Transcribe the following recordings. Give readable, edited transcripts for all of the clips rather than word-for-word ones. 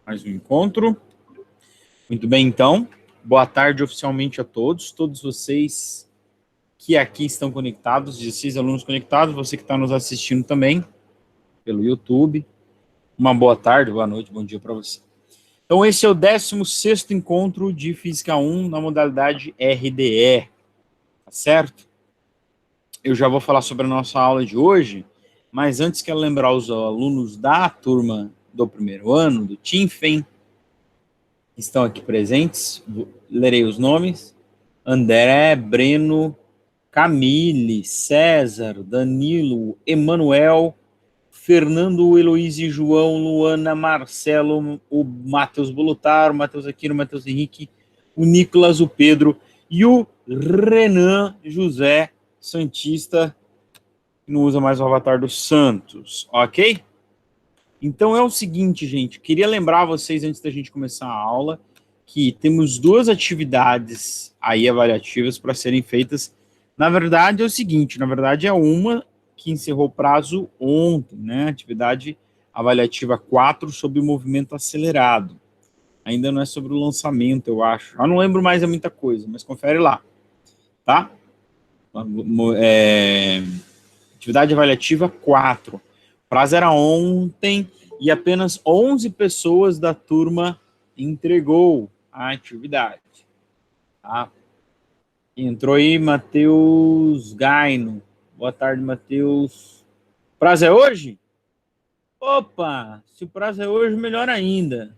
Mais um encontro. Muito bem, então. Boa tarde oficialmente a todos vocês que aqui estão conectados, 16 alunos conectados, você que está nos assistindo também pelo YouTube. Uma boa tarde, boa noite, bom dia para você. Então, esse é o 16º encontro de Física 1 na modalidade RDE, tá certo? Eu já vou falar sobre a nossa aula de hoje, mas antes quero lembrar os alunos da turma do primeiro ano, do TINFEM, que estão aqui presentes. Lerei os nomes: André, Breno, Camille, César, Danilo, Emanuel, Fernando, Heloíse, João, Luana, Marcelo, o Matheus Bolutar, o Matheus Aquino, o Matheus Henrique, o Nicolas, o Pedro e o Renan José Santista, que não usa mais o avatar do Santos, ok? Então é o seguinte, gente, queria lembrar vocês, antes da gente começar a aula, que temos duas atividades aí avaliativas para serem feitas. Na verdade é o seguinte, é uma que encerrou o prazo ontem, né? Atividade avaliativa 4 sobre o movimento acelerado. Ainda não é sobre o lançamento, eu acho. Eu não lembro mais, é muita coisa, mas confere lá, tá? Atividade avaliativa 4. O prazo era ontem e apenas 11 pessoas da turma entregou a atividade. Tá? Entrou aí Matheus Gaino. Boa tarde, Matheus. O prazo é hoje? Opa, se o prazo é hoje, melhor ainda.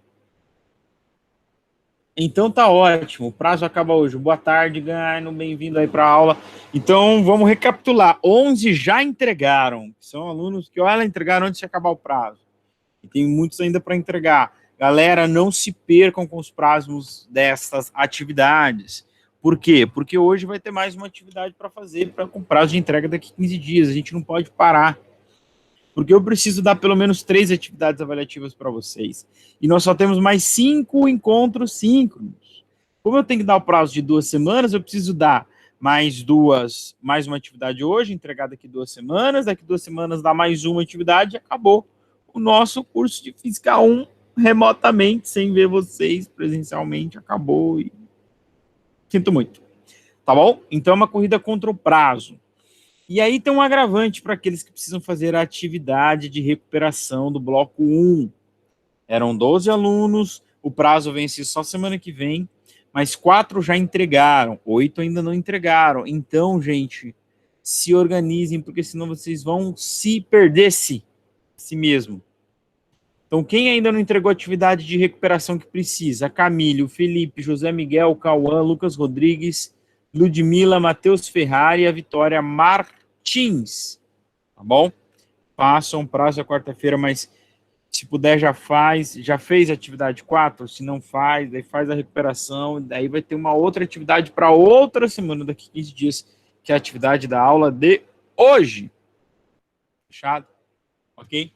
Então tá ótimo, o prazo acaba hoje. Boa tarde, Gaino, bem-vindo aí para a aula. Então vamos recapitular. 11 já entregaram, são alunos que entregaram antes de acabar o prazo. E tem muitos ainda para entregar. Galera, não se percam com os prazos dessas atividades. Por quê? Porque hoje vai ter mais uma atividade para fazer com prazo de entrega daqui a 15 dias. A gente não pode parar. Porque eu preciso dar pelo menos 3 atividades avaliativas para vocês. E nós só temos mais 5 encontros síncronos. Como eu tenho que dar o prazo de 2 semanas, eu preciso dar mais uma atividade hoje, entregar daqui 2 semanas, daqui 2 semanas dar mais uma atividade e acabou o nosso curso de Física 1 remotamente, sem ver vocês presencialmente, acabou e sinto muito. Tá bom? Então é uma corrida contra o prazo. E aí tem um agravante para aqueles que precisam fazer a atividade de recuperação do bloco 1. Eram 12 alunos, o prazo vence só semana que vem, mas 4 já entregaram, 8 ainda não entregaram. Então, gente, se organizem, porque senão vocês vão se perder-se a si mesmo. Então, quem ainda não entregou a atividade de recuperação que precisa? Camille, Felipe, José Miguel, Cauã, Lucas Rodrigues, Ludmila, Matheus Ferrari e a Vitória Martins. Tá bom? Passam o prazo da quarta-feira, mas se puder já fez a atividade 4, se não faz, daí faz a recuperação, daí vai ter uma outra atividade para outra semana, daqui 15 dias, que é a atividade da aula de hoje. Fechado? Ok?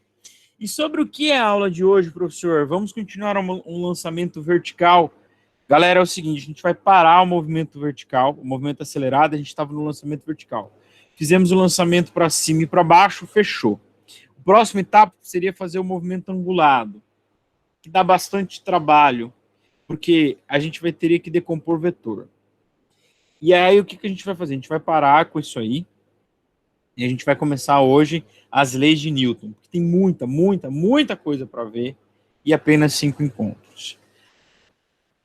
E sobre o que é a aula de hoje, professor? Vamos continuar um lançamento vertical. Galera, é o seguinte, a gente vai parar o movimento vertical, o movimento acelerado, a gente estava no lançamento vertical. Fizemos o lançamento para cima e para baixo, fechou. O próximo etapa seria fazer o movimento angulado, que dá bastante trabalho, porque a gente teria que decompor vetor. E aí, o que a gente vai fazer? A gente vai parar com isso aí, e a gente vai começar hoje as leis de Newton, porque tem muita coisa para ver, e apenas 5 encontros.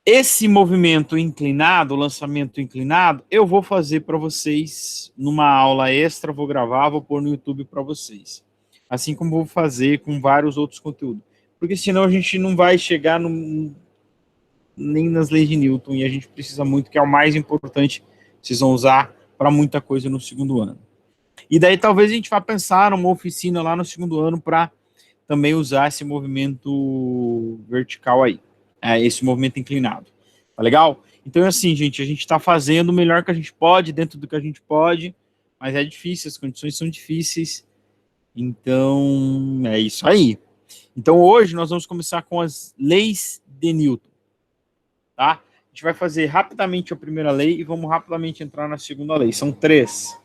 Esse movimento inclinado, o lançamento inclinado, eu vou fazer para vocês numa aula extra, vou gravar, vou pôr no YouTube para vocês. Assim como vou fazer com vários outros conteúdos. Porque senão a gente não vai chegar nem nas leis de Newton, e a gente precisa muito, que é o mais importante, vocês vão usar para muita coisa no segundo ano. E daí talvez a gente vá pensar numa oficina lá no segundo ano para também usar esse movimento vertical aí, esse movimento inclinado. Tá legal? Então é assim, gente, a gente está fazendo o melhor que a gente pode, dentro do que a gente pode, mas é difícil, as condições são difíceis. Então, é isso aí. Então hoje nós vamos começar com as leis de Newton. Tá? A gente vai fazer rapidamente a primeira lei e vamos rapidamente entrar na segunda lei. São 3.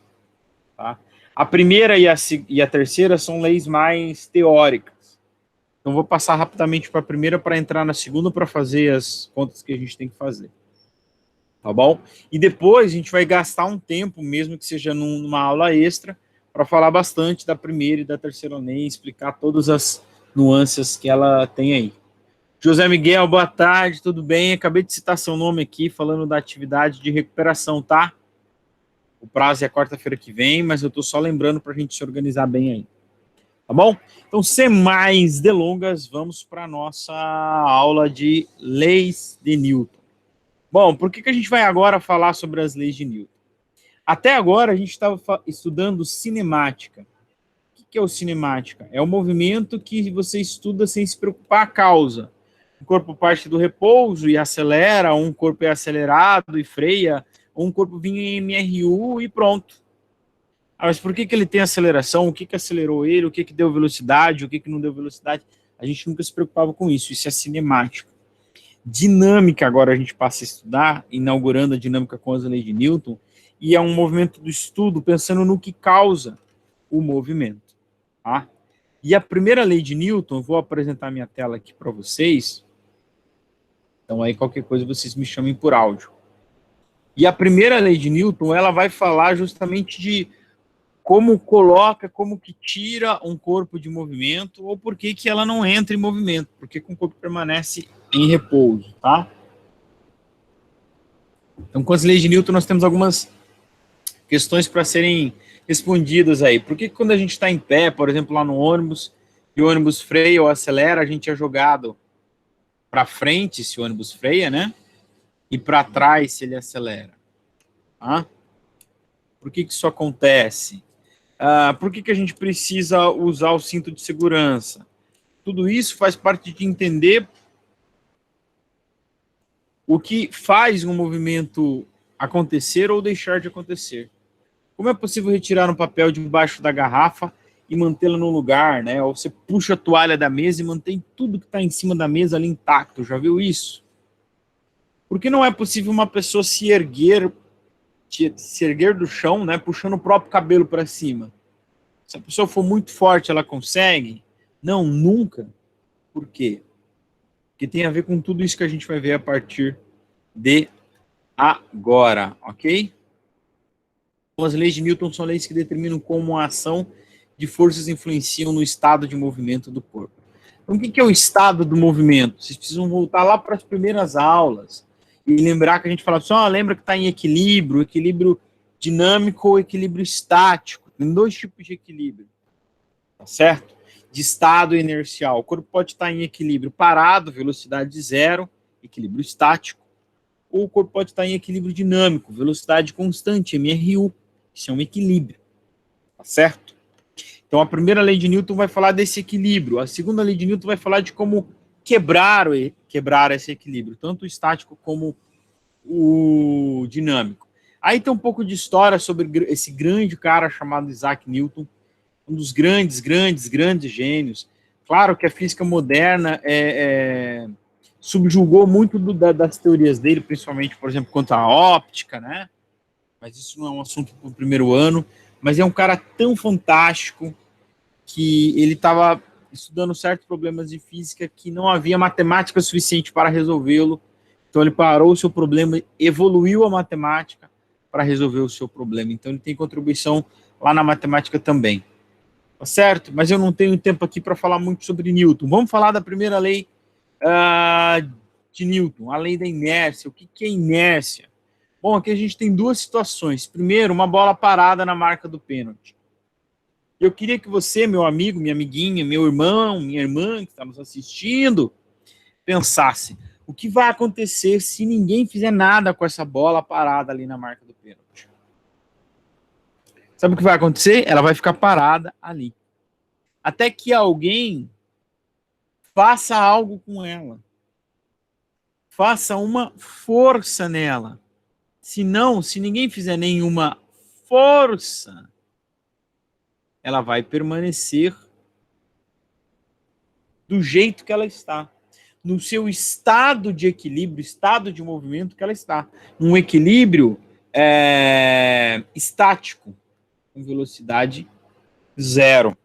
Tá? A primeira e a terceira são leis mais teóricas. Então, vou passar rapidamente para a primeira para entrar na segunda para fazer as contas que a gente tem que fazer. Tá bom? E depois a gente vai gastar um tempo, mesmo que seja numa aula extra, para falar bastante da primeira e da terceira lei, explicar todas as nuances que ela tem aí. José Miguel, boa tarde, tudo bem? Acabei de citar seu nome aqui, falando da atividade de recuperação, tá? O prazo é quarta-feira que vem, mas eu estou só lembrando para a gente se organizar bem aí. Tá bom? Então, sem mais delongas, vamos para a nossa aula de leis de Newton. Bom, por que a gente vai agora falar sobre as leis de Newton? Até agora a gente estava estudando cinemática. O que é o cinemática? É o movimento que você estuda sem se preocupar a causa. O corpo parte do repouso e acelera, um corpo é acelerado e freia, um corpo vinha em MRU e pronto. Mas por que ele tem aceleração? O que acelerou ele? O que deu velocidade? O que não deu velocidade? A gente nunca se preocupava com isso. Isso é cinemática. Dinâmica, agora a gente passa a estudar, inaugurando a dinâmica com as leis de Newton, e é um movimento do estudo pensando no que causa o movimento. Tá? E a primeira lei de Newton, eu vou apresentar minha tela aqui para vocês. Então aí qualquer coisa vocês me chamem por áudio. E a primeira lei de Newton, ela vai falar justamente de como coloca, como que tira um corpo de movimento, ou por que ela não entra em movimento, porque o corpo permanece em repouso, tá? Então, com as leis de Newton, nós temos algumas questões para serem respondidas aí. Por que quando a gente está em pé, por exemplo, lá no ônibus, e o ônibus freia ou acelera, a gente é jogado para frente, se o ônibus freia, né? E para trás, se ele acelera. Tá? Por que isso acontece? Por que a gente precisa usar o cinto de segurança? Tudo isso faz parte de entender o que faz um movimento acontecer ou deixar de acontecer. Como é possível retirar um papel debaixo da garrafa e mantê-lo no lugar, né? Ou você puxa a toalha da mesa e mantém tudo que está em cima da mesa ali intacto. Já viu isso? Por que não é possível uma pessoa se erguer do chão, né? Puxando o próprio cabelo para cima? Se a pessoa for muito forte, ela consegue? Não, nunca. Por quê? Porque tem a ver com tudo isso que a gente vai ver a partir de agora, ok? Então, as leis de Newton são leis que determinam como a ação de forças influenciam no estado de movimento do corpo. Então, o que é o estado do movimento? Vocês precisam voltar lá para as primeiras aulas e lembrar que a gente fala assim, lembra que está em equilíbrio dinâmico ou equilíbrio estático. Tem dois tipos de equilíbrio, tá certo? De estado inercial. O corpo pode estar em equilíbrio parado, velocidade zero, equilíbrio estático, ou o corpo pode estar em equilíbrio dinâmico, velocidade constante, MRU. Isso é um equilíbrio, tá certo? Então, a primeira lei de Newton vai falar desse equilíbrio. A segunda lei de Newton vai falar de como quebrar esse equilíbrio, tanto o estático como o dinâmico. Aí tem um pouco de história sobre esse grande cara chamado Isaac Newton, um dos grandes gênios. Claro que a física moderna subjugou muito das teorias dele, principalmente, por exemplo, quanto à óptica, né? Mas isso não é um assunto para o primeiro ano. Mas é um cara tão fantástico que ele estava estudando certos problemas de física que não havia matemática suficiente para resolvê-lo. Então ele parou o seu problema, evoluiu a matemática para resolver o seu problema. Então ele tem contribuição lá na matemática também. Tá certo? Mas eu não tenho tempo aqui para falar muito sobre Newton. Vamos falar da primeira lei de Newton, a lei da inércia. O que é inércia? Bom, aqui a gente tem duas situações. Primeiro, uma bola parada na marca do pênalti. Eu queria que você, meu amigo, minha amiguinha, meu irmão, minha irmã que está nos assistindo, pensasse, o que vai acontecer se ninguém fizer nada com essa bola parada ali na marca do pênalti? Sabe o que vai acontecer? Ela vai ficar parada ali. Até que alguém faça algo com ela. Faça uma força nela. Se ninguém fizer nenhuma força, ela vai permanecer do jeito que ela está. No seu estado de equilíbrio, estado de movimento que ela está. Um equilíbrio estático, com velocidade zero.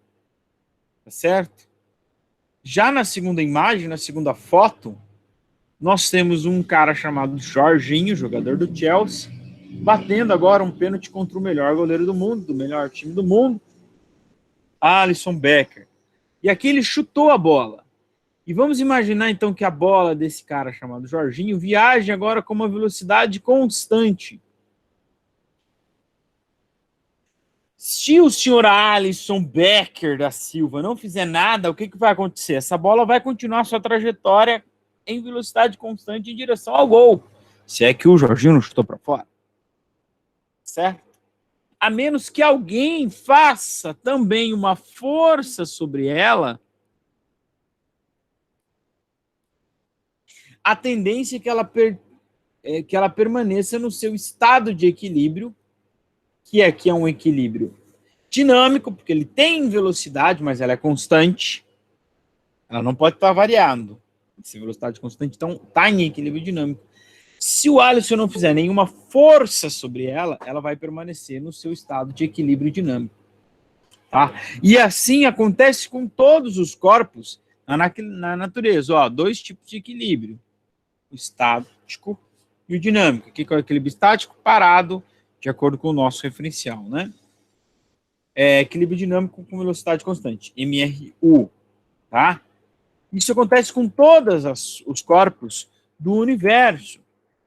Tá certo? Já na segunda imagem, na segunda foto, nós temos um cara chamado Jorginho, jogador do Chelsea, batendo agora um pênalti contra o melhor goleiro do mundo, do melhor time do mundo, Alisson Becker. E aqui ele chutou a bola. E vamos imaginar então que a bola desse cara chamado Jorginho viaje agora com uma velocidade constante. Se o senhor Alisson Becker da Silva não fizer nada, o que vai acontecer? Essa bola vai continuar sua trajetória em velocidade constante em direção ao gol. Se é que o Jorginho não chutou para fora. Certo? A menos que alguém faça também uma força sobre ela, a tendência é que ela permaneça no seu estado de equilíbrio, que aqui é um equilíbrio dinâmico, porque ele tem velocidade, mas ela é constante. Ela não pode estar variando. Essa velocidade constante, então, está em equilíbrio dinâmico. Se o Alisson não fizer nenhuma força sobre ela, ela vai permanecer no seu estado de equilíbrio dinâmico. Tá? E assim acontece com todos os corpos na natureza. Ó, dois tipos de equilíbrio. O estático e o dinâmico. O que é o equilíbrio estático? Parado, de acordo com o nosso referencial, né? Equilíbrio dinâmico com velocidade constante, MRU, tá? Isso acontece com todos os corpos do universo.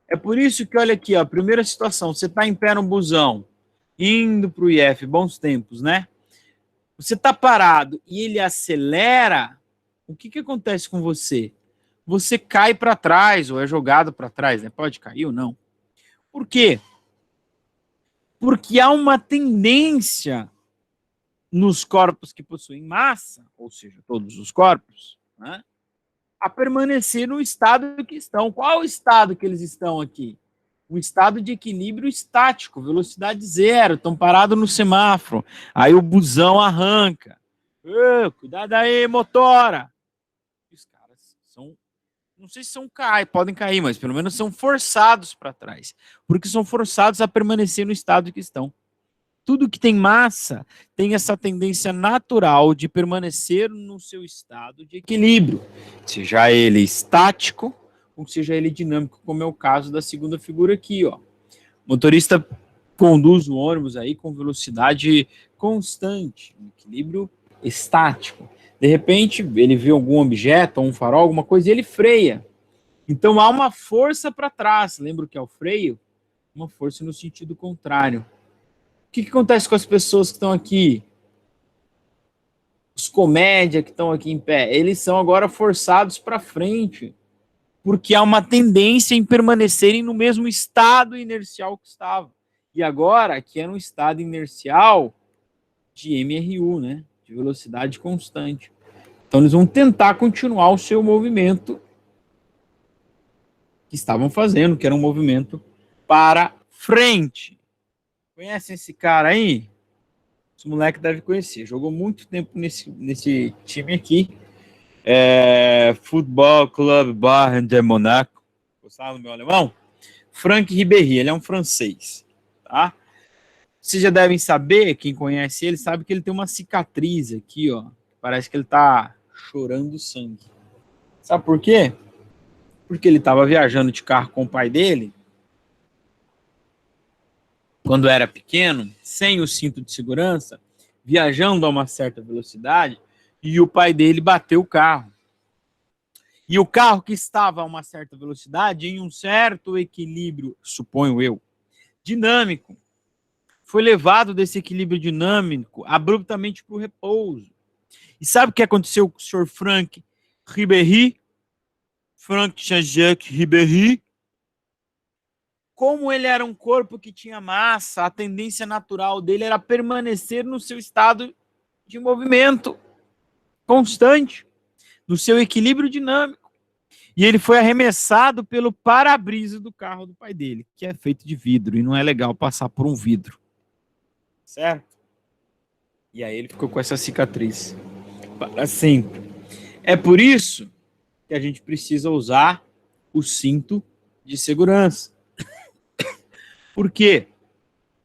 É por isso que, olha aqui, ó, a primeira situação, você está em pé no busão, indo para o IF, bons tempos, né? Você está parado e ele acelera, o que acontece com você? Você cai para trás, ou é jogado para trás, né? Pode cair ou não. Por quê? Porque há uma tendência nos corpos que possuem massa, ou seja, todos os corpos, né, a permanecer no estado que estão. Qual o estado que eles estão aqui? Um estado de equilíbrio estático, velocidade zero, estão parados no semáforo. Aí o busão arranca. Cuidado aí, motora! Os caras são, não sei se podem cair, mas pelo menos são forçados para trás, porque são forçados a permanecer no estado que estão. Tudo que tem massa tem essa tendência natural de permanecer no seu estado de equilíbrio, seja ele estático ou seja ele dinâmico, como é o caso da segunda figura aqui, ó. O motorista conduz o ônibus aí com velocidade constante, um equilíbrio estático. De repente, ele vê algum objeto, um farol, alguma coisa, e ele freia. Então há uma força para trás. Lembra o que é o freio? Uma força no sentido contrário. O que acontece com as pessoas que estão aqui? Os comédia que estão aqui em pé, eles são agora forçados para frente, porque há uma tendência em permanecerem no mesmo estado inercial que estavam. E agora, aqui é no estado inercial de MRU, né? De velocidade constante. Então, eles vão tentar continuar o seu movimento que estavam fazendo, que era um movimento para frente. Conhece esse cara aí? Esse moleque deve conhecer. Jogou muito tempo nesse time aqui. Futebol Club Bayern de Monaco. Gostaram do meu alemão? Franck Ribéry, ele é um francês. Tá? Vocês já devem saber, quem conhece ele, sabe que ele tem uma cicatriz aqui, ó. Parece que ele tá chorando sangue. Sabe por quê? Porque ele estava viajando de carro com o pai dele, quando era pequeno, sem o cinto de segurança, viajando a uma certa velocidade, e o pai dele bateu o carro. E o carro que estava a uma certa velocidade, em um certo equilíbrio, suponho eu, dinâmico, foi levado desse equilíbrio dinâmico abruptamente para o repouso. E sabe o que aconteceu com o senhor Franck Ribéry? Franck Jean-Jacques Ribéry? Como ele era um corpo que tinha massa, a tendência natural dele era permanecer no seu estado de movimento constante, no seu equilíbrio dinâmico. E ele foi arremessado pelo para-brisa do carro do pai dele, que é feito de vidro, e não é legal passar por um vidro. Certo? E aí ele ficou com essa cicatriz para sempre. É por isso que a gente precisa usar o cinto de segurança. Por quê?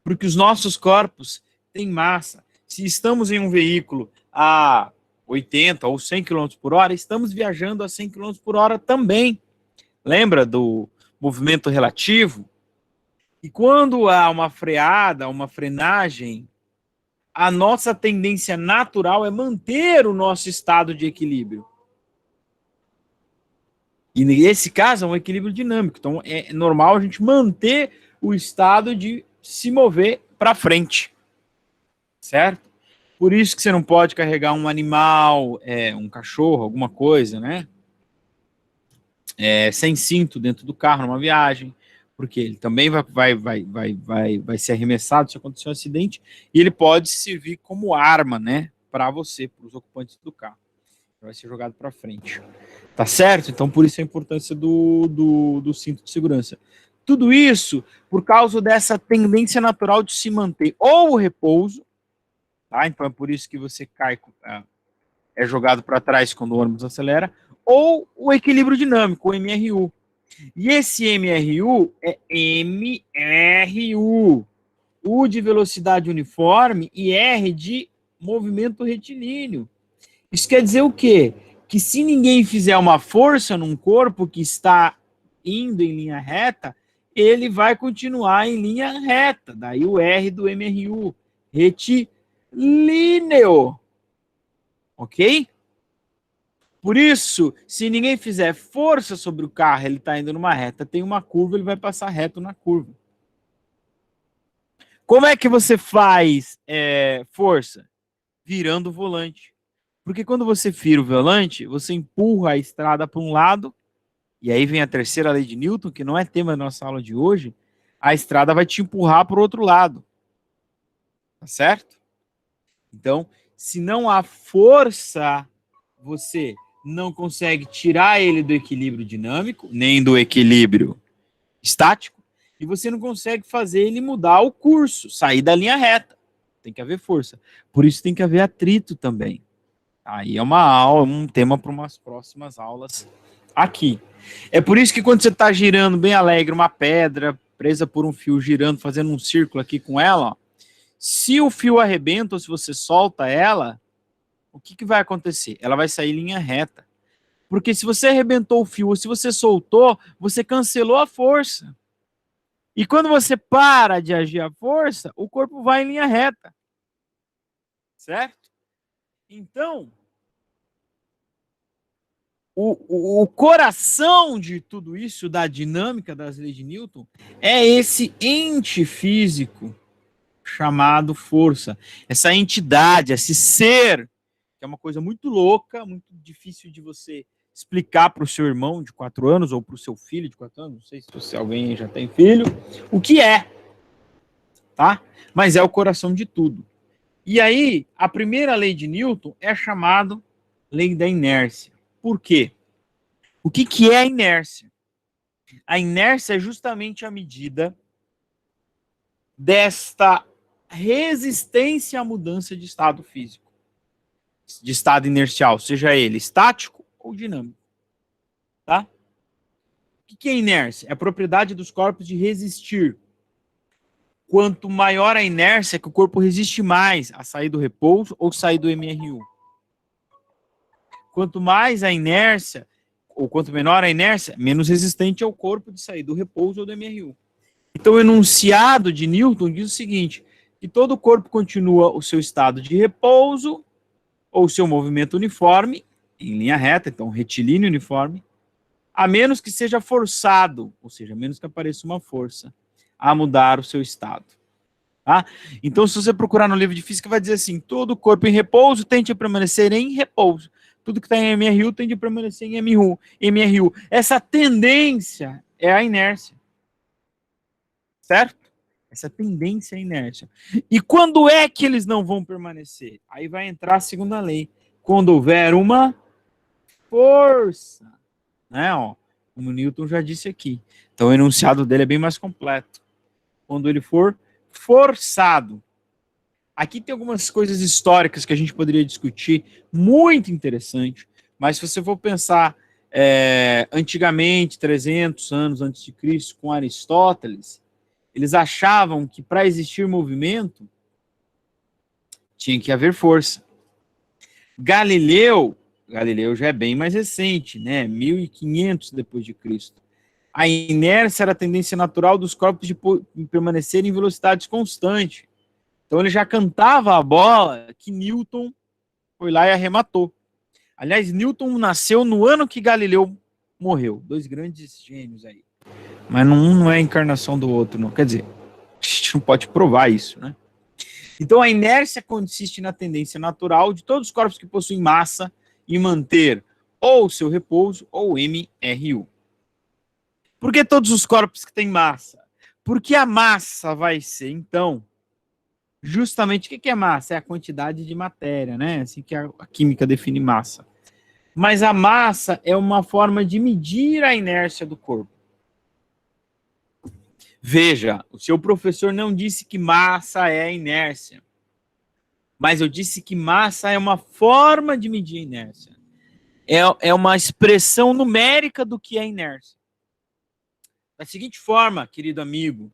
Porque os nossos corpos têm massa. Se estamos em um veículo a 80 ou 100 km por hora, estamos viajando a 100 km por hora também. Lembra do movimento relativo? E quando há uma freada, uma frenagem, a nossa tendência natural é manter o nosso estado de equilíbrio. E nesse caso é um equilíbrio dinâmico. Então é normal a gente manter o estado de se mover para frente. Certo? Por isso que você não pode carregar um animal, um cachorro, alguma coisa, né? Sem cinto dentro do carro numa viagem, porque ele também vai ser arremessado se acontecer um acidente, e ele pode servir como arma, né? Para você, para os ocupantes do carro. Vai ser jogado para frente. Tá certo? Então, por isso a importância do cinto de segurança. Tudo isso por causa dessa tendência natural de se manter ou o repouso, tá? Então é por isso que você cai, é jogado para trás quando o ônibus acelera, ou o equilíbrio dinâmico, o MRU. E esse MRU é MRU. U de velocidade uniforme e R de movimento retilíneo. Isso quer dizer o quê? Que se ninguém fizer uma força num corpo que está indo em linha reta, ele vai continuar em linha reta. Daí o R do MRU, retilíneo. Ok? Por isso, se ninguém fizer força sobre o carro, ele está indo numa reta, tem uma curva, ele vai passar reto na curva. Como é que você faz força? Virando o volante. Porque quando você vira o volante, você empurra a estrada para um lado, e aí vem a terceira lei de Newton, que não é tema da nossa aula de hoje, a estrada vai te empurrar para o outro lado. Tá certo? Então, se não há força, você não consegue tirar ele do equilíbrio dinâmico, nem do equilíbrio estático, e você não consegue fazer ele mudar o curso, sair da linha reta. Tem que haver força. Por isso tem que haver atrito também. Aí é uma aula, um tema para umas próximas aulas aqui. É por isso que quando você está girando bem alegre uma pedra, presa por um fio, girando, fazendo um círculo aqui com ela, ó, se o fio arrebenta ou se você solta ela, o que vai acontecer? Ela vai sair em linha reta. Porque se você arrebentou o fio ou se você soltou, você cancelou a força. E quando você para de agir a força, o corpo vai em linha reta. Certo? Então, o coração de tudo isso, da dinâmica das leis de Newton, é esse ente físico chamado força. Essa entidade, esse ser, que é uma coisa muito louca, muito difícil de você explicar para o seu irmão de 4 anos ou para o seu filho de 4 anos, não sei se alguém já tem filho, o que é, tá? Mas é o coração de tudo. E aí, a primeira lei de Newton é chamada lei da inércia. Por quê? O que é a inércia? A inércia é justamente a medida desta resistência à mudança de estado físico, de estado inercial, seja ele estático ou dinâmico. Tá? O que é inércia? É a propriedade dos corpos de resistir. Quanto maior a inércia, que o corpo resiste mais a sair do repouso ou sair do MRU. Quanto mais a inércia, ou quanto menor a inércia, menos resistente é o corpo de sair do repouso ou do MRU. Então, o enunciado de Newton diz o seguinte, que todo corpo continua o seu estado de repouso ou seu movimento uniforme, em linha reta, então retilíneo uniforme, a menos que seja forçado, ou seja, a menos que apareça uma força, a mudar o seu estado. Tá? Então, se você procurar no livro de física, vai dizer assim, todo corpo em repouso tende a permanecer em repouso. Tudo que está em MRU tende a permanecer em MRU. Essa tendência é a inércia. Certo? Essa tendência é a inércia. E quando é que eles não vão permanecer? Aí vai entrar a segunda lei. Quando houver uma força. Né? Ó, como o Newton já disse aqui. Então o enunciado dele é bem mais completo. Quando ele for forçado. Aqui tem algumas coisas históricas que a gente poderia discutir, muito interessante, mas se você for pensar antigamente, 300 anos antes de Cristo, com Aristóteles, eles achavam que para existir movimento tinha que haver força. Galileu já é bem mais recente, né? 1500 depois de Cristo. A inércia era a tendência natural dos corpos de permanecerem em velocidades constantes. Então ele já cantava a bola que Newton foi lá e arrematou. Aliás, Newton nasceu no ano que Galileu morreu. Dois grandes gênios aí. Mas um não é a encarnação do outro, não. Quer dizer, a gente não pode provar isso, né? Então a inércia consiste na tendência natural de todos os corpos que possuem massa em manter ou seu repouso ou MRU. Por que todos os corpos que têm massa? Porque a massa vai ser, então, justamente o que é massa? É a quantidade de matéria, né? Assim que a química define massa. Mas a massa é uma forma de medir a inércia do corpo. Veja, o seu professor não disse que massa é inércia, mas eu disse que massa é uma forma de medir a inércia. É uma expressão numérica do que é inércia. Da seguinte forma, querido amigo,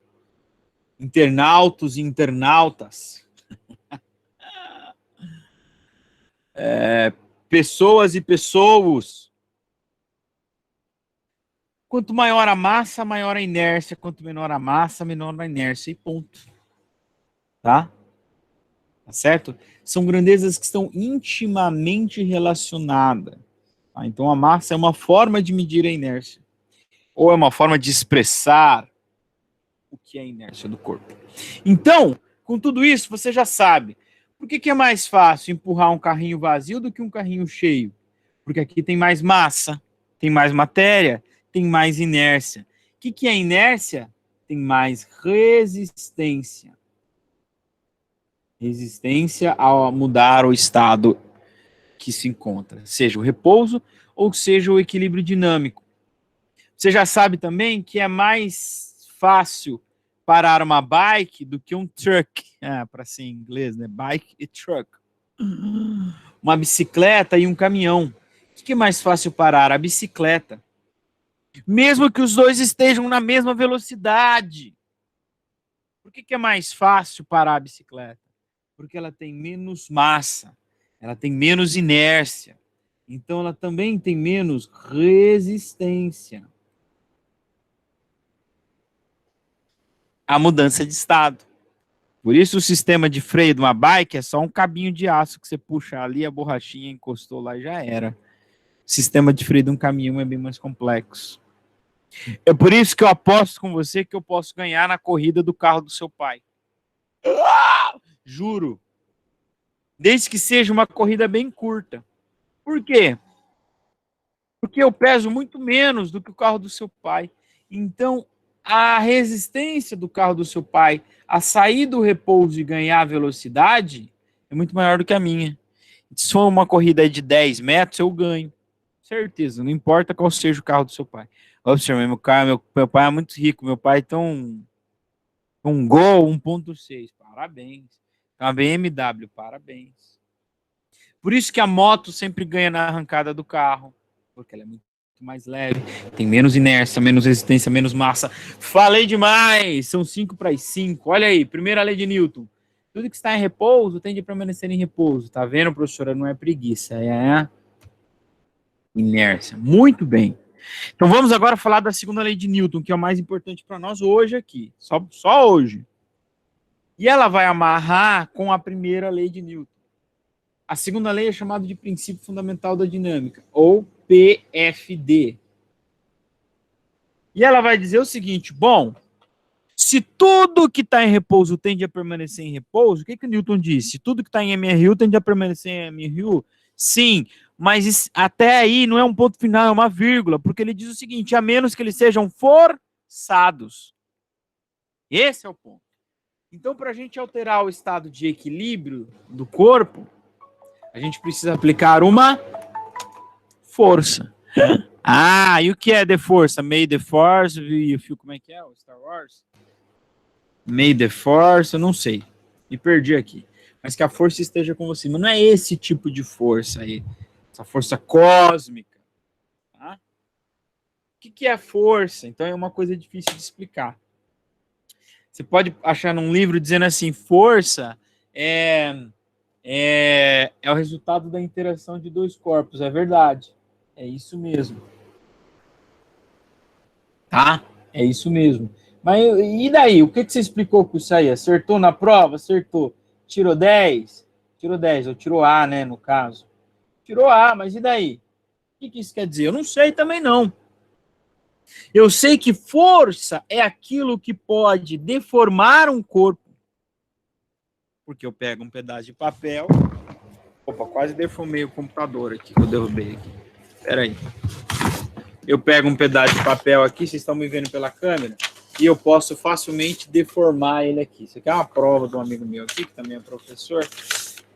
internautos e internautas, pessoas e pessoas, quanto maior a massa, maior a inércia, quanto menor a massa, menor a inércia, e ponto. Tá? Tá certo? São grandezas que estão intimamente relacionadas. Tá? Então a massa é uma forma de medir a inércia, ou é uma forma de expressar o que é a inércia do corpo. Então, com tudo isso, você já sabe. Por que é mais fácil empurrar um carrinho vazio do que um carrinho cheio? Porque aqui tem mais massa, tem mais matéria, tem mais inércia. O que é inércia? Tem mais resistência. Resistência a mudar o estado que se encontra, seja o repouso ou seja o equilíbrio dinâmico. Você já sabe também que é mais fácil parar uma bike do que um truck. Para ser em inglês, né? Bike e truck. Uma bicicleta e um caminhão. O que é mais fácil parar? A bicicleta. Mesmo que os dois estejam na mesma velocidade. Por que é mais fácil parar a bicicleta? Porque ela tem menos massa. Ela tem menos inércia. Então ela também tem menos resistência à mudança de estado. Por isso o sistema de freio de uma bike é só um cabinho de aço que você puxa ali, a borrachinha encostou lá e já era. O sistema de freio de um caminhão é bem mais complexo. É por isso que eu aposto com você que eu posso ganhar na corrida do carro do seu pai. Juro. Desde que seja uma corrida bem curta. Por quê? Porque eu peso muito menos do que o carro do seu pai. Então, a resistência do carro do seu pai a sair do repouso e ganhar velocidade é muito maior do que a minha. Se for uma corrida de 10 metros, eu ganho. Certeza, não importa qual seja o carro do seu pai. Ô, senhor, meu pai é muito rico, meu pai tem um Gol 1.6, parabéns. Uma BMW, parabéns. Por isso que a moto sempre ganha na arrancada do carro, porque ela é muito mais leve, tem menos inércia, menos resistência, menos massa. Falei demais! São 5:5. Olha aí, primeira lei de Newton. Tudo que está em repouso tende a permanecer em repouso. Tá vendo, professora? Não é preguiça, é inércia. Muito bem. Então vamos agora falar da segunda lei de Newton, que é o mais importante para nós hoje aqui. Só hoje. E ela vai amarrar com a primeira lei de Newton. A segunda lei é chamada de princípio fundamental da dinâmica, ou PFD. E ela vai dizer o seguinte, bom, se tudo que está em repouso tende a permanecer em repouso, o que o Newton disse? Tudo que está em MRU tende a permanecer em MRU? Sim, mas isso, até aí não é um ponto final, é uma vírgula, porque ele diz o seguinte, a menos que eles sejam forçados. Esse é o ponto. Então, para a gente alterar o estado de equilíbrio do corpo, a gente precisa aplicar uma força. E o que é de força? May the Force, como é que é o Star Wars? May the Force, eu não sei. Me perdi aqui. Mas que a força esteja com você. Mas não é esse tipo de força aí. Essa força cósmica. Tá? O que é força? Então é uma coisa difícil de explicar. Você pode achar num livro dizendo assim, força é é o resultado da interação de dois corpos, é verdade. É isso mesmo. Tá? É isso mesmo. Mas e daí? O que você explicou com isso aí? Acertou na prova? Acertou. Tirou 10? Tirou 10, ou tirou A, né, no caso. Tirou A, mas e daí? O que isso quer dizer? Eu não sei também não. Eu sei que força é aquilo que pode deformar um corpo. Porque eu pego um pedaço de papel. Opa, quase deformei o computador aqui, que eu derrubei aqui. Espera aí. Eu pego um pedaço de papel aqui, vocês estão me vendo pela câmera, e eu posso facilmente deformar ele aqui. Isso aqui é uma prova de um amigo meu aqui, que também é professor.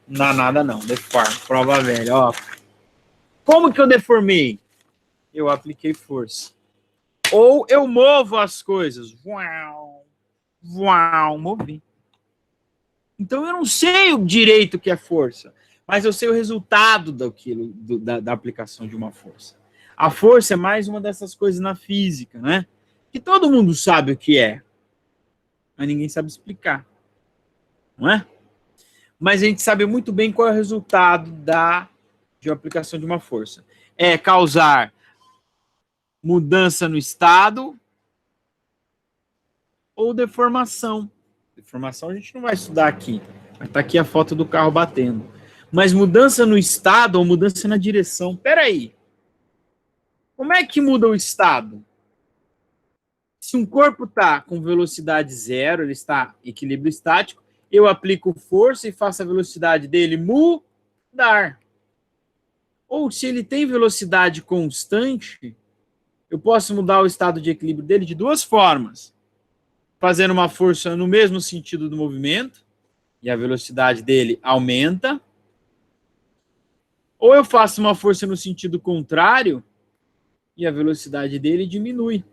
Não dá nada não, deforma. Prova velha, ó. Como que eu deformei? Eu apliquei força. Ou eu movo as coisas. Uau, uau, movi. Então eu não sei o direito que é força, mas eu sei o resultado daquilo, da aplicação de uma força. A força é mais uma dessas coisas na física, né? Que todo mundo sabe o que é, mas ninguém sabe explicar, não é? Mas a gente sabe muito bem qual é o resultado de uma aplicação de uma força. É causar mudança no estado ou deformação. Deformação a gente não vai estudar aqui, mas tá aqui a foto do carro batendo. Mas mudança no estado ou mudança na direção. Peraí. Como é que muda o estado? Se um corpo está com velocidade zero, ele está em equilíbrio estático, eu aplico força e faço a velocidade dele mudar. Ou se ele tem velocidade constante, eu posso mudar o estado de equilíbrio dele de duas formas. Fazendo uma força no mesmo sentido do movimento, e a velocidade dele aumenta. Ou eu faço uma força no sentido contrário, e a velocidade dele diminui.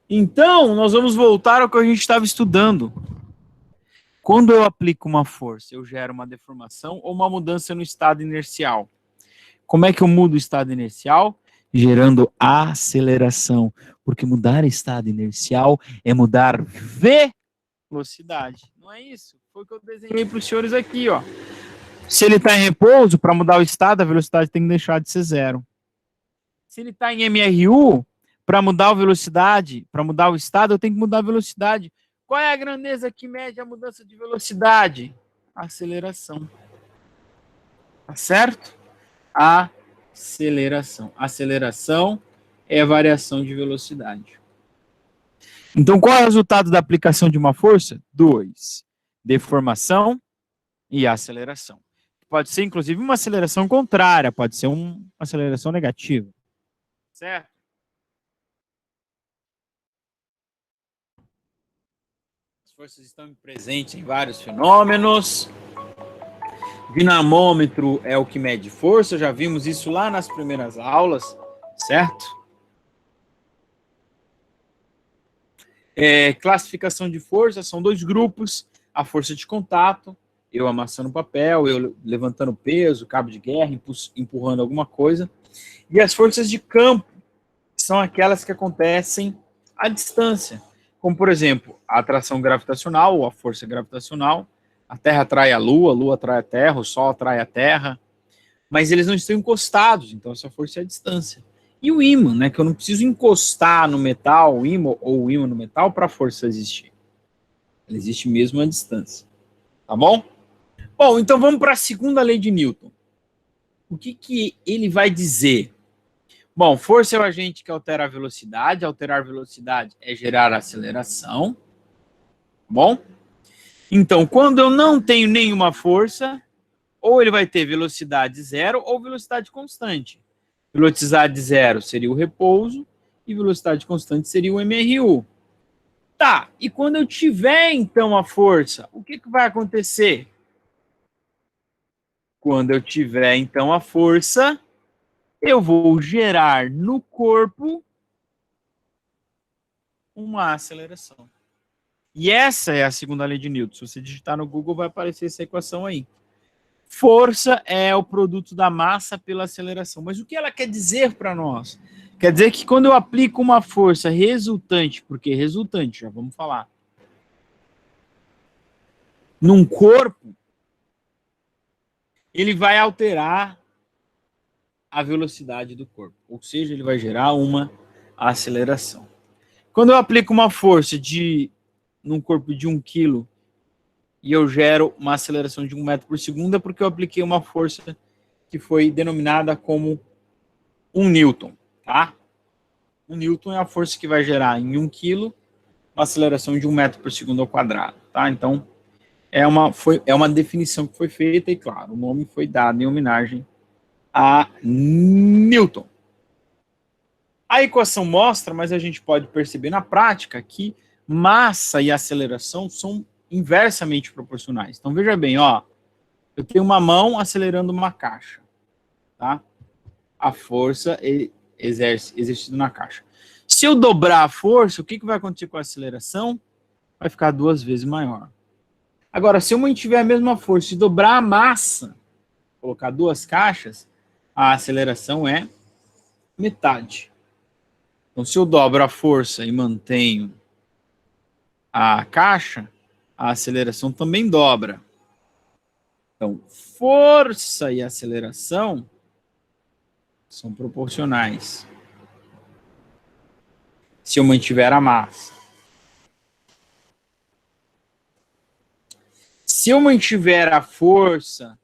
Então, nós vamos voltar ao que a gente estava estudando. Quando eu aplico uma força, eu gero uma deformação ou uma mudança no estado inercial. Como é que eu mudo o estado inercial? Gerando aceleração. Porque mudar estado inercial é mudar velocidade. Não é isso? Foi o que eu desenhei para os senhores aqui, ó. Se ele está em repouso, para mudar o estado, a velocidade tem que deixar de ser zero. Se ele está em MRU, para mudar a velocidade, para mudar o estado, eu tenho que mudar a velocidade. Qual é a grandeza que mede a mudança de velocidade? A aceleração. Tá certo? Aceleração. Aceleração é a variação de velocidade. Então, qual é o resultado da aplicação de uma força? 2. Deformação e aceleração. Pode ser, inclusive, uma aceleração contrária, pode ser uma aceleração negativa. Certo? As forças estão presentes em vários fenômenos. Dinamômetro é o que mede força, já vimos isso lá nas primeiras aulas, certo? Classificação de força, são dois grupos, a força de contato, eu amassando papel, eu levantando peso, cabo de guerra, empurrando alguma coisa, e as forças de campo, que são aquelas que acontecem à distância, como, por exemplo, a atração gravitacional ou a força gravitacional. A Terra atrai a Lua atrai a Terra, o Sol atrai a Terra, mas eles não estão encostados, então essa força é a distância. E o ímã, né, que eu não preciso encostar no metal, o ímã ou o ímã no metal para a força existir. Ela existe mesmo à distância. Tá bom? Bom, então vamos para a segunda lei de Newton. O que ele vai dizer? Bom, força é o agente que altera a velocidade. Alterar velocidade é gerar aceleração. Bom? Então, quando eu não tenho nenhuma força, ou ele vai ter velocidade zero ou velocidade constante. Velocidade zero seria o repouso e velocidade constante seria o MRU. Tá, e quando eu tiver, então, a força, o que vai acontecer? Quando eu tiver, então, a força, eu vou gerar no corpo uma aceleração. E essa é a segunda lei de Newton. Se você digitar no Google, vai aparecer essa equação aí. Força é o produto da massa pela aceleração. Mas o que ela quer dizer para nós? Quer dizer que quando eu aplico uma força resultante, porque resultante, já vamos falar. num corpo, ele vai alterar a velocidade do corpo, ou seja, ele vai gerar uma aceleração. Quando eu aplico uma força num corpo de 1 kg e eu gero uma aceleração de 1 metro por segundo, é porque eu apliquei uma força que foi denominada como 1 newton, tá? 1 newton é a força que vai gerar em 1 kg uma aceleração de 1 metro por segundo ao quadrado, tá? Então, é uma definição que foi feita e, claro, o nome foi dado em homenagem a Newton. A equação mostra, mas a gente pode perceber na prática que massa e aceleração são inversamente proporcionais. Então, veja bem, ó, eu tenho uma mão acelerando uma caixa, tá? A força exercida na caixa. Se eu dobrar a força, o que vai acontecer com a aceleração? Vai ficar 2 vezes maior. Agora, se eu mantiver a mesma força e dobrar a massa, colocar 2 caixas, a aceleração é metade. Então, se eu dobro a força e mantenho a caixa, a aceleração também dobra. Então, força e aceleração são proporcionais. Se eu mantiver a massa. Se eu mantiver a força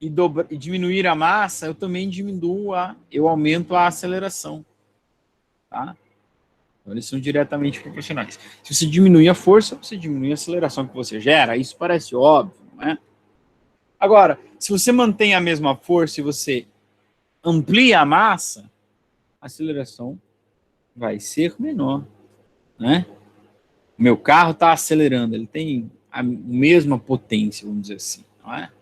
e diminuir a massa, eu também eu aumento a aceleração. Tá? Então, eles são diretamente proporcionais. Se você diminui a força, você diminui a aceleração que você gera. Isso parece óbvio, não é? Agora, se você mantém a mesma força e você amplia a massa, a aceleração vai ser menor, né? O meu carro está acelerando, ele tem a mesma potência, vamos dizer assim, não é?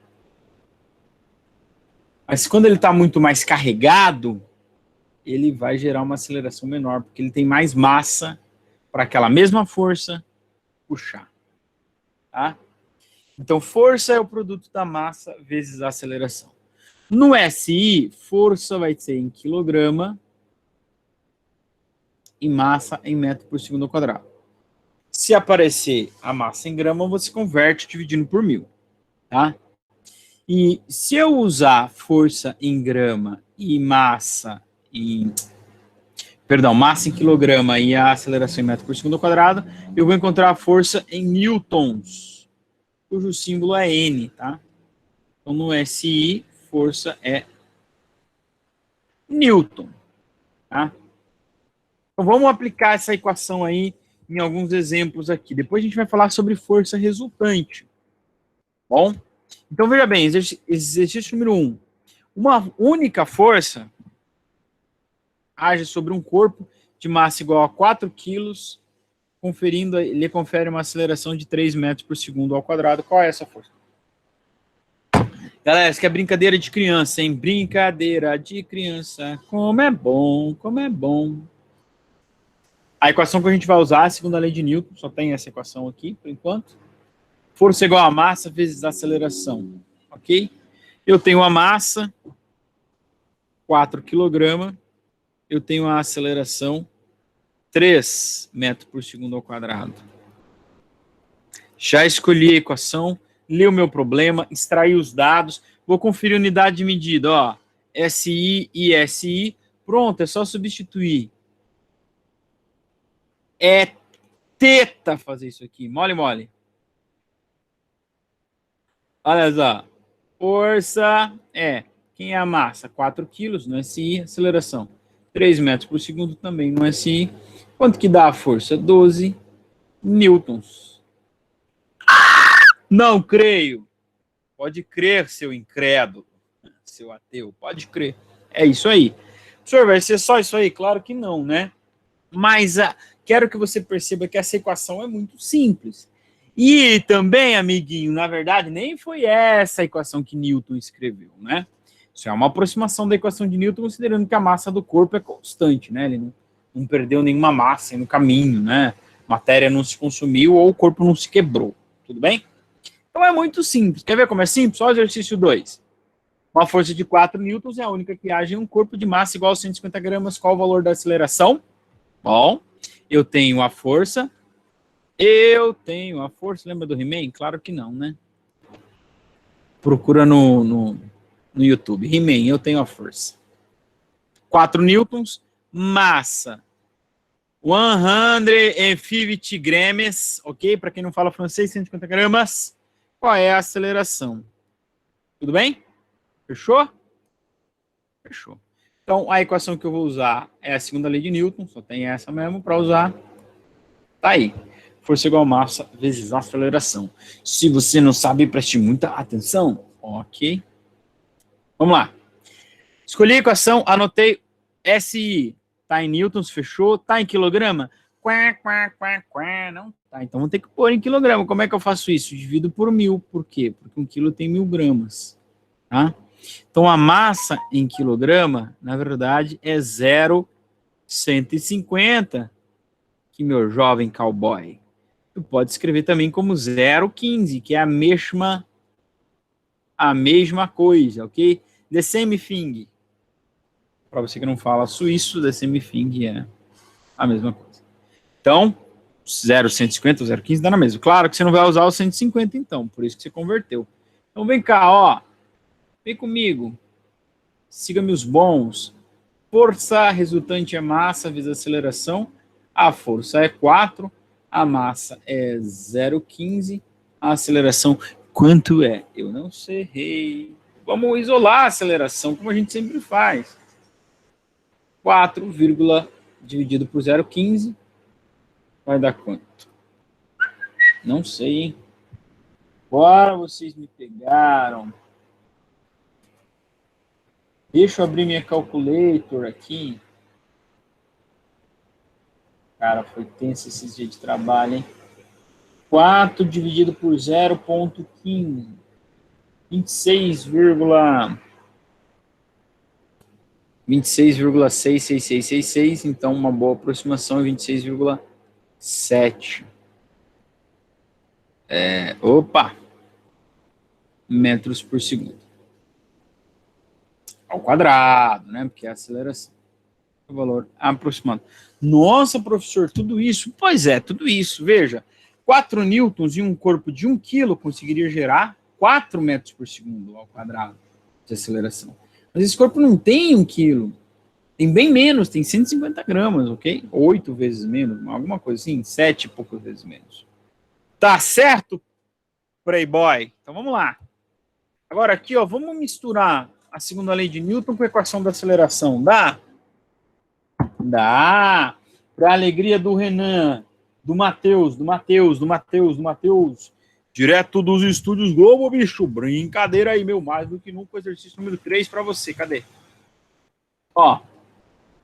Mas quando ele está muito mais carregado, ele vai gerar uma aceleração menor, porque ele tem mais massa para aquela mesma força puxar. Tá? Então, força é o produto da massa vezes a aceleração. No SI, força vai ser em quilograma e massa em metro por segundo ao quadrado. Se aparecer a massa em grama, você converte dividindo por 1000. Tá? E se eu usar força em grama e massa em quilograma e a aceleração em metro por segundo ao quadrado, eu vou encontrar a força em newtons, cujo símbolo é N, tá? Então, no SI, força é newton, tá? Então, vamos aplicar essa equação aí em alguns exemplos aqui. Depois a gente vai falar sobre força resultante. Bom? Então, veja bem, exercício número 1. Uma única força age sobre um corpo de massa igual a 4 quilos, lhe confere uma aceleração de 3 metros por segundo ao quadrado. Qual é essa força? Galera, isso aqui é brincadeira de criança, hein? Brincadeira de criança. Como é bom, como é bom. A equação que a gente vai usar é a segunda lei de Newton, só tem essa equação aqui, por enquanto. Força igual a massa vezes a aceleração, ok? Eu tenho a massa, 4 kg, eu tenho a aceleração, 3 metros por segundo ao quadrado. Já escolhi a equação, li o meu problema, extraí os dados, vou conferir a unidade de medida, ó, SI e SI, pronto, é só substituir. É teta fazer isso aqui, mole, mole. Olha só, força quem é a massa? 4 quilos no SI, aceleração 3 metros por segundo também no SI. Quanto que dá a força? 12 newtons. Não creio. Pode crer, seu incrédulo, seu ateu, pode crer. É isso aí. Senhor, vai ser só isso aí? Claro que não, né? Mas quero que você perceba que essa equação é muito simples. E também, amiguinho, na verdade, nem foi essa a equação que Newton escreveu, né? Isso é uma aproximação da equação de Newton, considerando que a massa do corpo é constante, né? Ele não perdeu nenhuma massa no caminho, né? Matéria não se consumiu ou o corpo não se quebrou. Tudo bem? Então é muito simples. Quer ver como é simples? Só o exercício 2. Uma força de 4 newtons é a única que age em um corpo de massa igual a 150 gramas. Qual o valor da aceleração? Bom, eu tenho a força Eu tenho a força. Lembra do He-Man? Claro que não, né? Procura no YouTube. He-Man, eu tenho a força. 4 newtons. Massa. 150 gramas. Ok? Para quem não fala francês, 150 gramas. Qual é a aceleração? Tudo bem? Fechou? Fechou. Então, a equação que eu vou usar é a segunda lei de Newton. Só tem essa mesmo para usar. Tá aí. Força igual a massa vezes a aceleração. Se você não sabe, preste muita atenção. Ok. Vamos lá. Escolhi a equação, anotei SI. Tá em newtons, fechou. Tá em quilograma? Não tá. Então vamos ter que pôr em quilograma. Como é que eu faço isso? Divido por 1000. Por quê? Porque 1 quilo tem 1000 gramas. Tá? Então a massa em quilograma, na verdade, é 0,150. Que meu jovem cowboy. Tu pode escrever também como 0,15, que é a mesma coisa, ok? The same thing. Para você que não fala suíço, the same thing é a mesma coisa. Então, 0,150, 0,15 dá na mesma. Claro que você não vai usar o 150, então, por isso que você converteu. Então vem cá, ó. Vem comigo. Siga-me os bons. Força resultante é massa vezes aceleração. A força é 4, a massa é 0,15, a aceleração quanto é? Eu não sei. Vamos isolar a aceleração, como a gente sempre faz. 4, dividido por 0,15 vai dar quanto? Não sei, hein? Agora vocês me pegaram. Deixa eu abrir minha calculator aqui. Cara, foi tenso esses dias de trabalho, hein? 4 dividido por 0,15. 26,6666. Então, uma boa aproximação é 26,7. Metros por segundo. Ao quadrado, né? Porque é a aceleração. O valor aproximado. Nossa, professor, tudo isso? Pois é, tudo isso. Veja, 4 newtons em um corpo de 1 quilo conseguiria gerar 4 metros por segundo ao quadrado de aceleração. Mas esse corpo não tem 1 quilo. Tem bem menos, tem 150 gramas, ok? 8 vezes menos, alguma coisa assim, 7 e poucas vezes menos. Tá certo, Playboy? Então vamos lá. Agora aqui, ó, vamos misturar a segunda lei de Newton com a equação da aceleração. Dá? Dá. Para a alegria do Renan, do Matheus. Direto dos estúdios Globo, bicho. Brincadeira aí, meu. Mais do que nunca, exercício número 3 para você. Cadê? Ó.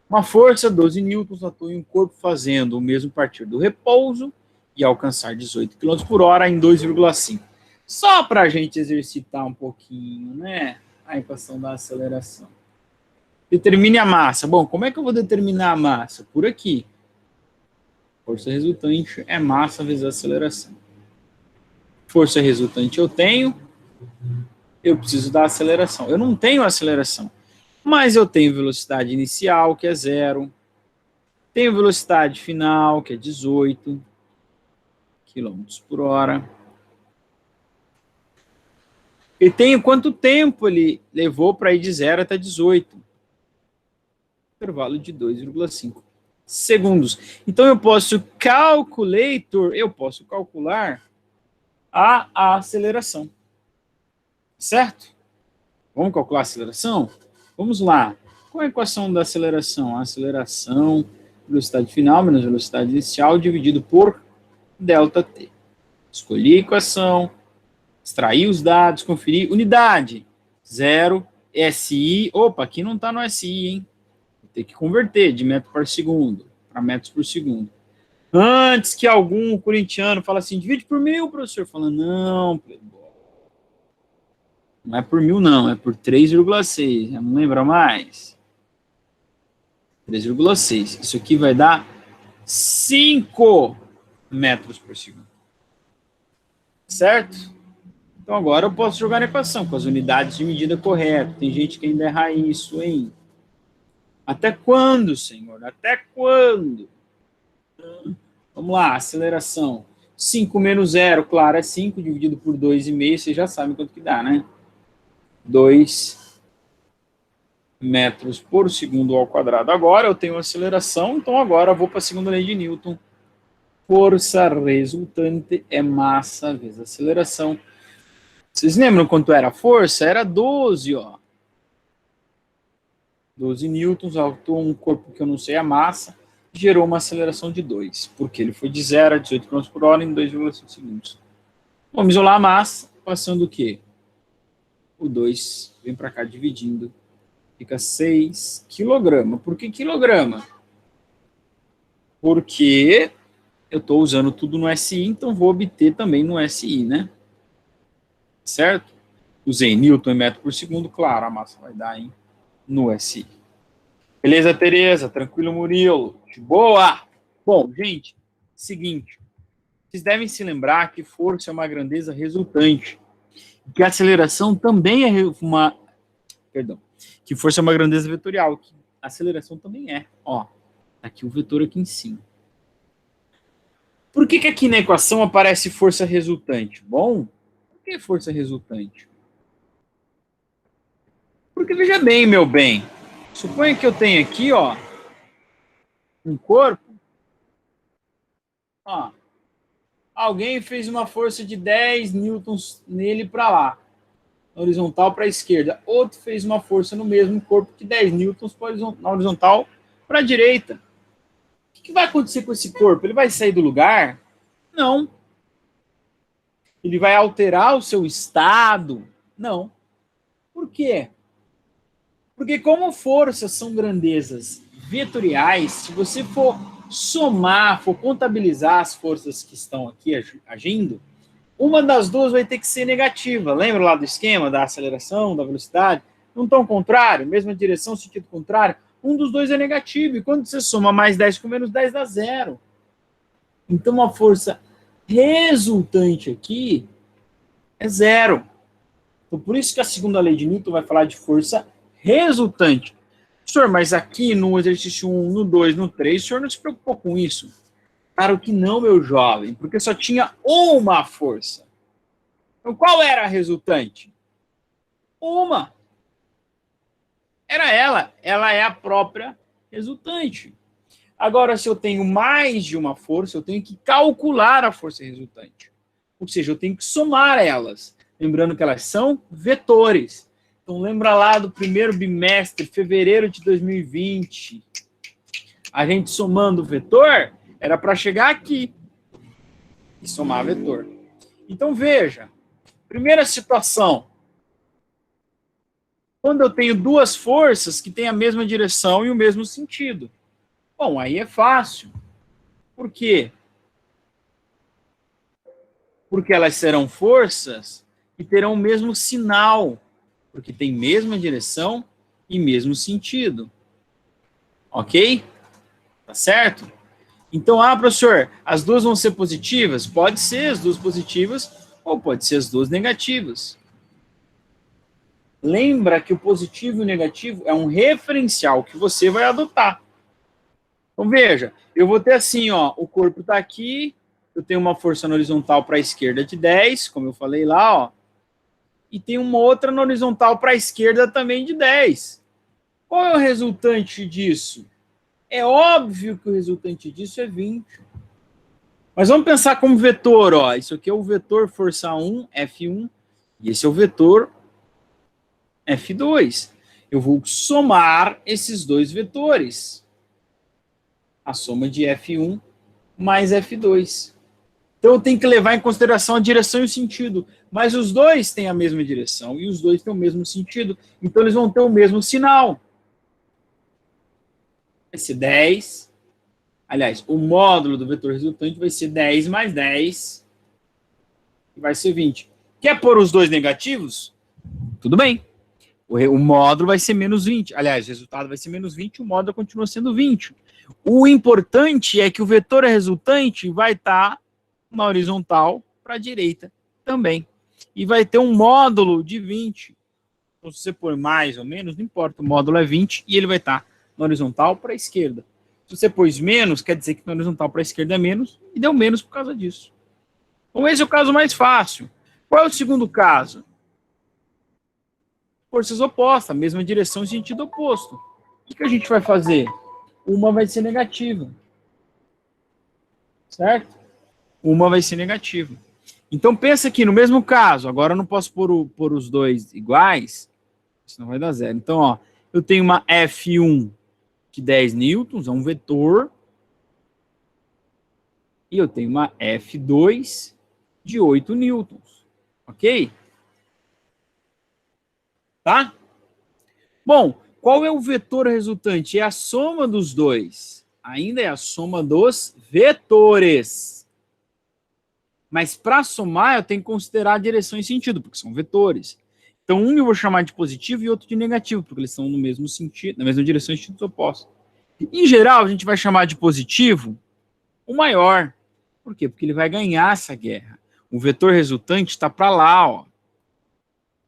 Uma força, 12 newtons, atua em um corpo fazendo o mesmo partir do repouso e alcançar 18 km por hora em 2,5. Só para a gente exercitar um pouquinho, né? A equação da aceleração. Determine a massa. Bom, como é que eu vou determinar a massa? Por aqui. Força resultante é massa vezes aceleração. Força resultante eu tenho. Eu preciso da aceleração. Eu não tenho aceleração. Mas eu tenho velocidade inicial, que é 0. Tenho velocidade final, que é 18 km por hora. E tenho quanto tempo ele levou para ir de 0 até 18. Intervalo de 2,5 segundos. Então eu posso calcular a aceleração. Certo? Vamos calcular a aceleração? Vamos lá. Qual é a equação da aceleração? A aceleração, velocidade final menos velocidade inicial, dividido por ΔT. Escolhi a equação, extrair os dados, conferir. Unidade, 0, SI. Opa, aqui não está no SI, hein? Vou ter que converter de metro por segundo para metros por segundo. Antes que algum corintiano fale assim, divide por 1000, professor. Fala, não, não é por 1000, não, é por 3,6. Não lembra mais? 3,6. Isso aqui vai dar 5 metros por segundo. Certo? Então agora eu posso jogar na equação com as unidades de medida corretas. Tem gente que ainda erra isso, hein? Até quando, senhor? Até quando? Vamos lá, aceleração. 5 menos 0, claro, é 5, dividido por 2,5, vocês já sabem quanto que dá, né? 2 metros por segundo ao quadrado. Agora eu tenho aceleração, então agora eu vou para a segunda lei de Newton. Força resultante é massa vezes aceleração. Vocês lembram quanto era a força? Era 12, ó. 12 newtons, atuou um corpo que eu não sei a massa, gerou uma aceleração de 2, porque ele foi de 0 a 18 km por hora em 2,5 segundos. Vamos isolar a massa, passando o quê? O 2 vem para cá dividindo, fica 6 kg. Por que quilograma? Porque eu estou usando tudo no SI, então vou obter também no SI, né? Certo? Usei Newton em metro por segundo, claro, a massa vai dar no SI. Beleza, Tereza? Tranquilo, Murilo? De boa! Bom, gente, seguinte. Vocês devem se lembrar que força é uma grandeza resultante. Que a aceleração também é uma... Perdão. Que força é uma grandeza vetorial. Que a aceleração também é. Ó, tá aqui o vetor aqui em cima. Por que aqui na equação aparece força resultante? Bom, por que força resultante? Porque, veja bem, meu bem, suponha que eu tenho aqui, ó, um corpo, ó, alguém fez uma força de 10 newtons nele para lá, na horizontal para a esquerda. Outro fez uma força no mesmo corpo de 10 newtons na horizontal para a direita. O que vai acontecer com esse corpo? Ele vai sair do lugar? Não. Ele vai alterar o seu estado? Não. Por quê? Porque como forças são grandezas vetoriais, se você for somar, for contabilizar as forças que estão aqui agindo, uma das duas vai ter que ser negativa. Lembra lá do esquema da aceleração, da velocidade? Não tão contrário, mesma direção, sentido contrário. Um dos dois é negativo. E quando você soma mais 10 com menos 10, dá zero. Então, a força resultante aqui é zero. Então, por isso que a segunda lei de Newton vai falar de força resultante. Senhor, mas aqui no exercício 1, no 2, no 3, o senhor não se preocupou com isso? Claro que não, meu jovem, porque só tinha uma força. Então, qual era a resultante? Uma. Era ela é a própria resultante. Agora, se eu tenho mais de uma força, eu tenho que calcular a força resultante. Ou seja, eu tenho que somar elas. Lembrando que elas são vetores. Então, lembra lá do primeiro bimestre, fevereiro de 2020. A gente somando o vetor, era para chegar aqui e somar vetor. Então, veja. Primeira situação. Quando eu tenho duas forças que têm a mesma direção e o mesmo sentido. Bom, aí é fácil. Por quê? Porque elas serão forças que terão o mesmo sinal, porque tem mesma direção e mesmo sentido. Ok? Tá certo? Então, professor, as duas vão ser positivas? Pode ser as duas positivas ou pode ser as duas negativas. Lembra que o positivo e o negativo é um referencial que você vai adotar. Então, veja, eu vou ter assim, ó, o corpo está aqui, eu tenho uma força na horizontal para a esquerda de 10, como eu falei lá, ó, e tem uma outra na horizontal para a esquerda também de 10. Qual é o resultante disso? É óbvio que o resultante disso é 20. Mas vamos pensar como vetor, ó. Isso aqui é o vetor força 1, F1, e esse é o vetor F2. Eu vou somar esses dois vetores. A soma de F1 mais F2. Então, eu tenho que levar em consideração a direção e o sentido. Mas os dois têm a mesma direção e os dois têm o mesmo sentido. Então, eles vão ter o mesmo sinal. Vai ser 10. Aliás, o módulo do vetor resultante vai ser 10 mais 10. E vai ser 20. Quer pôr os dois negativos? Tudo bem. O módulo vai ser menos 20. Aliás, o resultado vai ser menos 20, o módulo continua sendo 20. O importante é que o vetor resultante vai estar na horizontal para a direita também. E vai ter um módulo de 20. Então, se você pôr mais ou menos, não importa, o módulo é 20 e ele vai estar na horizontal para a esquerda. Se você pôs menos, quer dizer que na horizontal para a esquerda é menos, e deu menos por causa disso. Então, esse é o caso mais fácil. Qual é o segundo caso? Forças opostas, mesma direção e sentido oposto. O que a gente vai fazer? Uma vai ser negativa. Certo? Uma vai ser negativa. Então, pensa aqui, no mesmo caso, agora eu não posso pôr os dois iguais, senão vai dar zero. Então, ó, eu tenho uma F1 de 10 newtons, é um vetor, e eu tenho uma F2 de 8 newtons, ok? Tá? Bom, qual é o vetor resultante? É a soma dos dois. Ainda é a soma dos vetores. Mas para somar, eu tenho que considerar a direção e sentido, porque são vetores. Então, um eu vou chamar de positivo e outro de negativo, porque eles estão no mesmo sentido, na mesma direção e sentidos opostos. Em geral, a gente vai chamar de positivo o maior. Por quê? Porque ele vai ganhar essa guerra. O vetor resultante está para lá, ó.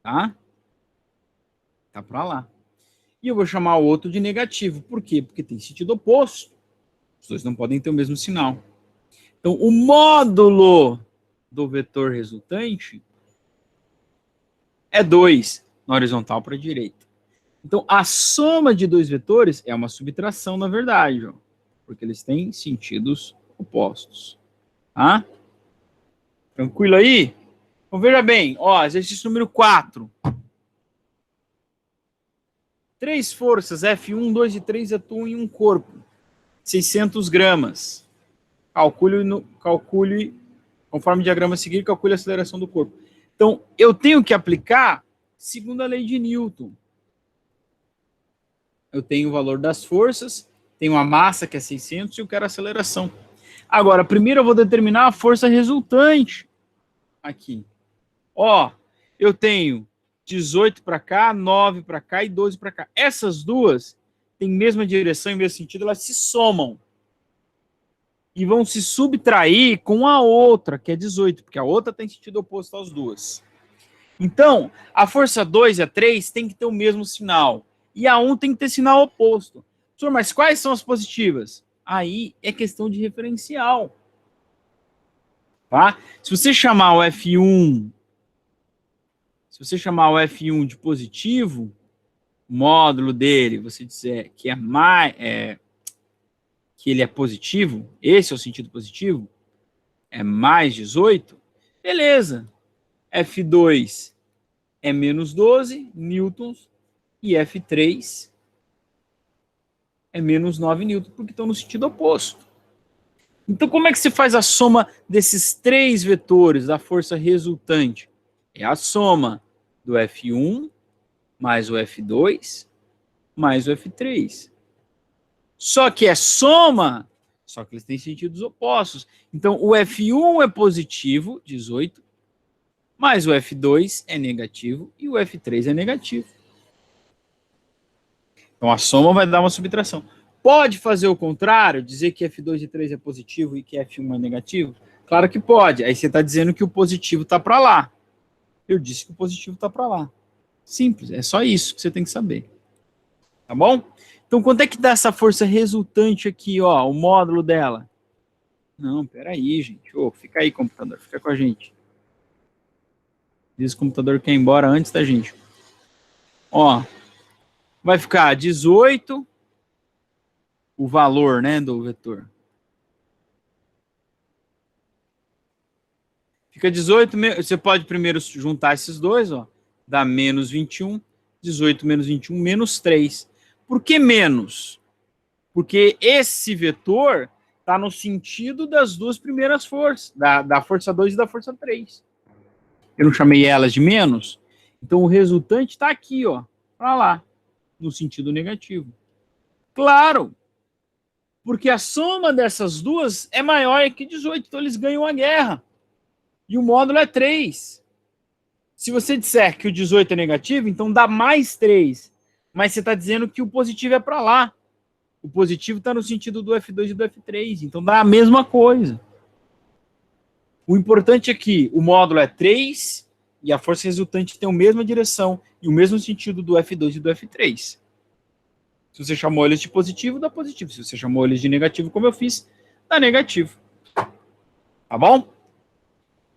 Tá? Está para lá. E eu vou chamar o outro de negativo. Por quê? Porque tem sentido oposto. Os dois não podem ter o mesmo sinal. Então, o módulo do vetor resultante é 2 na horizontal para a direita. Então, a soma de dois vetores é uma subtração, na verdade, ó, porque eles têm sentidos opostos. Tá? Tranquilo aí? Então, veja bem, ó, exercício número 4. 3 forças, F1, 2 e 3 atuam em um corpo. 600 gramas. Calcule, conforme o diagrama a seguir, calcule a aceleração do corpo. Então, eu tenho que aplicar segundo a lei de Newton. Eu tenho o valor das forças, tenho a massa, que é 600, e eu quero a aceleração. Agora, primeiro eu vou determinar a força resultante. Aqui. Ó, eu tenho 18 para cá, 9 para cá e 12 para cá. Essas duas têm mesma direção e mesmo sentido, elas se somam. E vão se subtrair com a outra, que é 18, porque a outra tem sentido oposto às duas. Então, a força 2 e a 3 tem que ter o mesmo sinal. E a 1 tem que ter sinal oposto. Professor, mas quais são as positivas? Aí é questão de referencial. Tá? Se você chamar o F1, de positivo, o módulo dele, você disser que que ele é positivo, esse é o sentido positivo, é mais 18, beleza. F2 é menos 12 newtons e F3 é menos 9 newtons, porque estão no sentido oposto. Então, como é que se faz a soma desses três vetores da força resultante? É a soma do F1 mais o F2 mais o F3. Só que é soma, só que eles têm sentidos opostos. Então, o F1 é positivo, 18, mas o F2 é negativo e o F3 é negativo. Então, a soma vai dar uma subtração. Pode fazer o contrário, dizer que F2 e 3 é positivo e que F1 é negativo? Claro que pode. Aí você está dizendo que o positivo está para lá. Eu disse que o positivo está para lá. Simples, é só isso que você tem que saber. Tá bom? Então, quanto é que dá essa força resultante aqui, ó, o módulo dela? Não, peraí, gente. Ô, fica aí, computador, fica com a gente. Diz que o computador quer ir embora antes da gente. Ó, vai ficar 18, o valor, né, do vetor. Fica 18, você pode primeiro juntar esses dois, ó, dá menos 21, 18 menos 21, menos 3. Por que menos? Porque esse vetor está no sentido das duas primeiras forças, da força 2 e da força 3. Eu não chamei elas de menos? Então o resultante está aqui, ó, para lá, no sentido negativo. Claro, porque a soma dessas duas é maior que 18, então eles ganham a guerra. E o módulo é 3. Se você disser que o 18 é negativo, então dá mais 3. Mas você está dizendo que o positivo é para lá. O positivo está no sentido do F2 e do F3. Então dá a mesma coisa. O importante é que o módulo é 3 e a força resultante tem a mesma direção e o mesmo sentido do F2 e do F3. Se você chamou eles de positivo, dá positivo. Se você chamou eles de negativo, como eu fiz, dá negativo. Tá bom?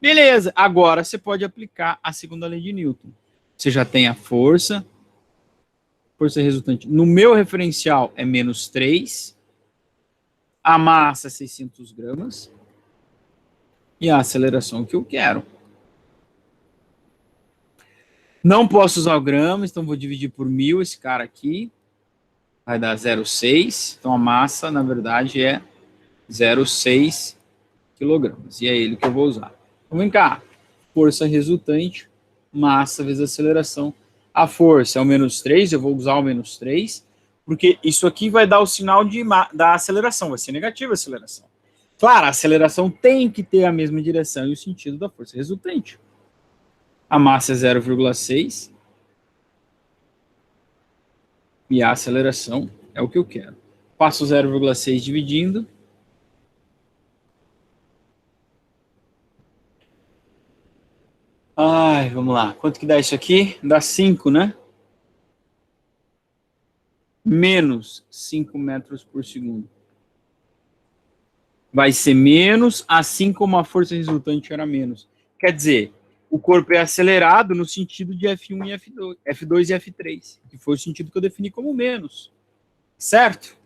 Beleza, agora você pode aplicar a segunda lei de Newton. Você já tem a força resultante. No meu referencial é menos 3, a massa é 600 gramas e a aceleração que eu quero. Não posso usar o gramas, então vou dividir por 1000 esse cara aqui. Vai dar 0,6. Então a massa, na verdade, é 0,6 quilogramas. E é ele que eu vou usar. Então vem cá. Força resultante, massa vezes aceleração. A força é o menos 3, eu vou usar o menos 3, porque isso aqui vai dar o sinal da aceleração, vai ser negativa a aceleração. Claro, a aceleração tem que ter a mesma direção e o sentido da força resultante. A massa é 0,6 e a aceleração é o que eu quero. Passo 0,6 dividindo. Ai, vamos lá. Quanto que dá isso aqui? Dá 5, né? Menos 5 metros por segundo. Vai ser menos, assim como a força resultante era menos. Quer dizer, o corpo é acelerado no sentido de F1 e F2, F2 e F3, que foi o sentido que eu defini como menos. Certo?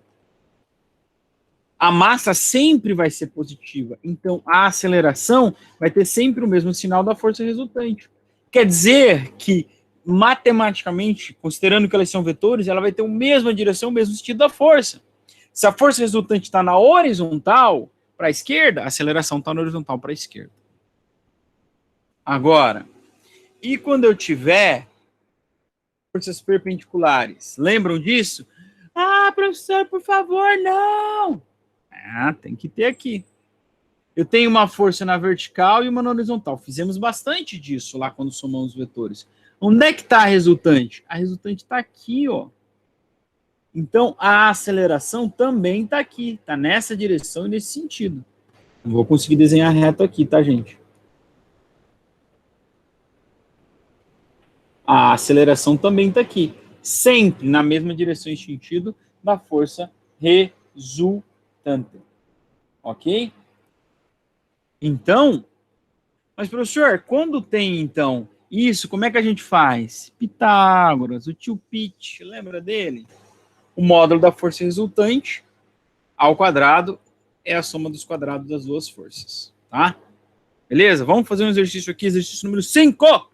A massa sempre vai ser positiva, então a aceleração vai ter sempre o mesmo sinal da força resultante. Quer dizer que, matematicamente, considerando que elas são vetores, ela vai ter a mesma direção, o mesmo sentido da força. Se a força resultante está na horizontal, para a esquerda, a aceleração está na horizontal para a esquerda. Agora, e quando eu tiver forças perpendiculares? Lembram disso? Ah, professor, por favor, não! Ah, tem que ter aqui. Eu tenho uma força na vertical e uma na horizontal. Fizemos bastante disso lá quando somamos os vetores. Onde é que está a resultante? A resultante está aqui, ó. Então, a aceleração também está aqui. Está nessa direção e nesse sentido. Não vou conseguir desenhar reto aqui, tá, gente? A aceleração também está aqui. Sempre na mesma direção e sentido da força resultante. Ok? Então, mas professor, quando tem, então, isso, como é que a gente faz? Pitágoras, o tio Pete, lembra dele? O módulo da força resultante ao quadrado é a soma dos quadrados das duas forças, tá? Beleza? Vamos fazer um exercício aqui, exercício número 5.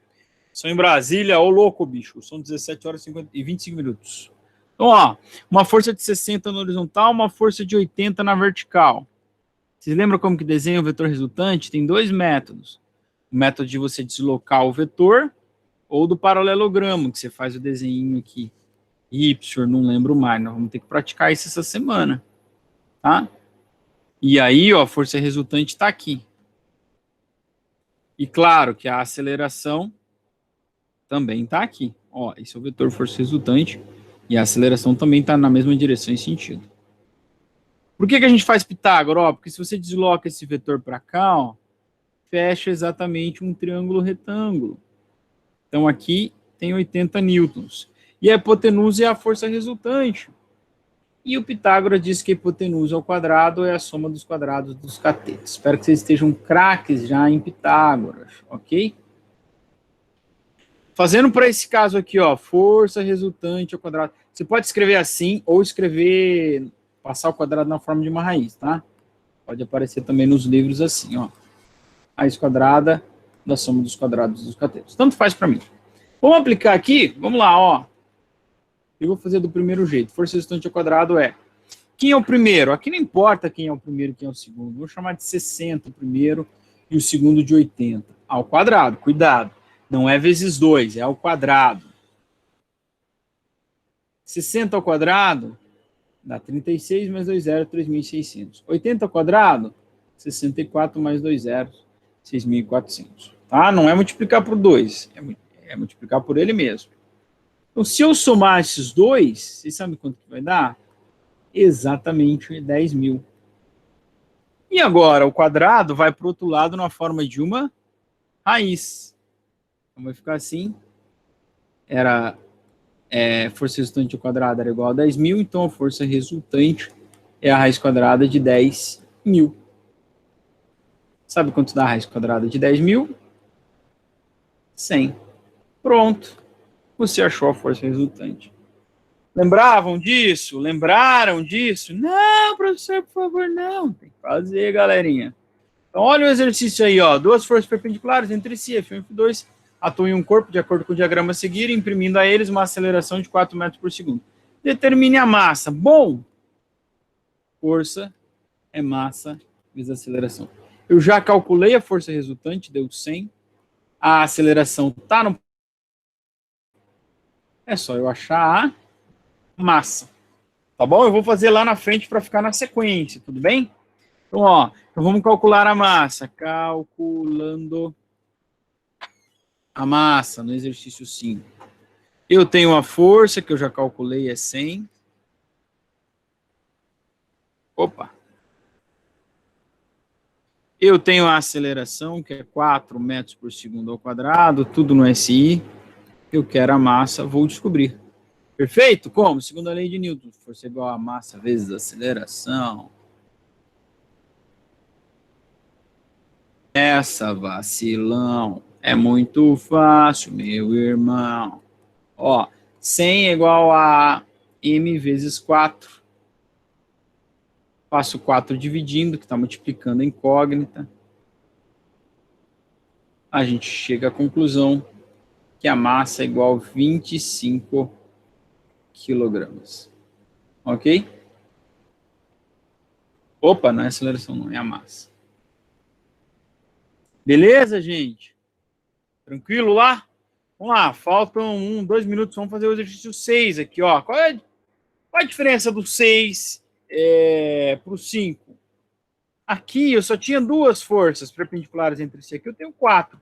São em Brasília, ô louco, bicho. São 17 horas e 25 minutos. Então, ó, uma força de 60 na horizontal, uma força de 80 na vertical. Vocês lembram como que desenha o vetor resultante? Tem dois métodos. O método de você deslocar o vetor ou do paralelogramo, que você faz o desenho aqui. Y, não lembro mais. Nós vamos ter que praticar isso essa semana. Tá? E aí, ó, a força resultante está aqui. E claro que a aceleração também está aqui. Ó, esse é o vetor força resultante e a aceleração também está na mesma direção e sentido. Por que a gente faz Pitágoras? Ó, porque se você desloca esse vetor para cá, ó, fecha exatamente um triângulo retângulo. Então aqui tem 80 newtons. E a hipotenusa é a força resultante. E o Pitágoras diz que a hipotenusa ao quadrado é a soma dos quadrados dos catetos. Espero que vocês estejam craques já em Pitágoras, ok? Fazendo para esse caso aqui, ó, força resultante ao quadrado. Você pode escrever assim ou escrever, passar o quadrado na forma de uma raiz, tá? Pode aparecer também nos livros assim, ó. Raiz quadrada da soma dos quadrados dos catetos. Tanto faz para mim. Vamos aplicar aqui? Vamos lá, ó. Eu vou fazer do primeiro jeito. Força resultante ao quadrado é... Quem é o primeiro? Aqui não importa quem é o primeiro e quem é o segundo. Vou chamar de 60 o primeiro e o segundo de 80. Ao quadrado, cuidado. Não é vezes 2, é ao quadrado. 60 ao quadrado dá 36 mais 2 zeros, 3.600. 80 ao quadrado, 64 mais 2 zeros, 6.400. Tá? Não é multiplicar por 2, é multiplicar por ele mesmo. Então, se eu somar esses dois, vocês sabem quanto que vai dar? Exatamente 10 mil. E agora, o quadrado vai para o outro lado na forma de uma raiz. Então, vai ficar assim. Era força resultante ao quadrado era igual a 10 mil, então a força resultante é a raiz quadrada de 10 mil. Sabe quanto dá a raiz quadrada de 10.000? 100. Pronto. Você achou a força resultante. Lembravam disso? Lembraram disso? Não, professor, por favor, não. Tem que fazer, galerinha. Então, olha o exercício aí, ó. Duas forças perpendiculares entre si, F1 e F2, atuam em um corpo de acordo com o diagrama a seguir, imprimindo a eles uma aceleração de 4 metros por segundo. Determine a massa. Bom, força é massa vezes aceleração. Eu já calculei a força resultante, deu 100. A aceleração está no... É só eu achar a massa. Tá bom? Eu vou fazer lá na frente para ficar na sequência, tudo bem? Então, ó, então vamos calcular a massa. Calculando a massa no exercício 5. Eu tenho a força, que eu já calculei, é 100. Opa! Eu tenho a aceleração, que é 4 metros por segundo ao quadrado, tudo no SI. Eu quero a massa, vou descobrir. Perfeito? Como? Segundo a lei de Newton, força igual a massa vezes a aceleração. Essa vacilão é muito fácil, meu irmão. Ó, 100 é igual a m vezes 4. Faço 4 dividindo, que está multiplicando a incógnita. A gente chega à conclusão que a massa é igual a 25 quilogramas. Ok? Opa, não é aceleração, não, é a massa. Beleza, gente? Tranquilo lá? Vamos lá, faltam 2 minutos, vamos fazer o exercício 6 aqui, ó. Qual é a diferença do 6 para o 5? Aqui eu só tinha 2 forças perpendiculares entre si, aqui eu tenho 4.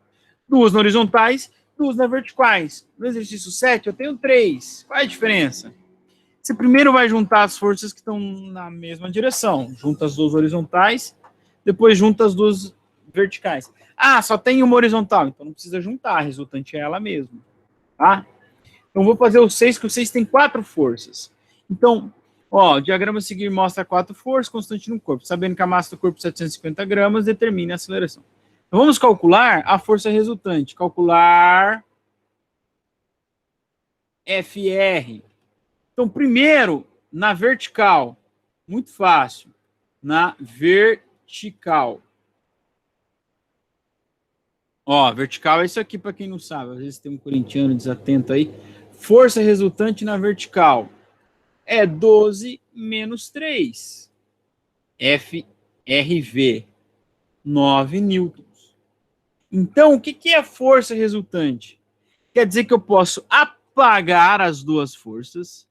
2 na horizontais, 2 na verticais. No exercício 7 eu tenho 3. Qual é a diferença? Você primeiro vai juntar as forças que estão na mesma direção. Junta as 2 horizontais, depois junta as 2 verticais. Ah, só tem uma horizontal, então não precisa juntar, a resultante é ela mesma. Tá? Então vou fazer o 6, que o 6 tem 4 forças. Então, ó, o diagrama a seguir mostra 4 forças constantes no corpo. Sabendo que a massa do corpo é 750 gramas, determine a aceleração. Então vamos calcular a força resultante. Calcular FR. Então, primeiro, na vertical. Muito fácil. Na vertical. Ó, vertical é isso aqui para quem não sabe. Às vezes tem um corintiano desatento aí. Força resultante na vertical é 12 menos 3. FRV. 9 newtons. Então, o que é a força resultante? Quer dizer que eu posso apagar as 2 forças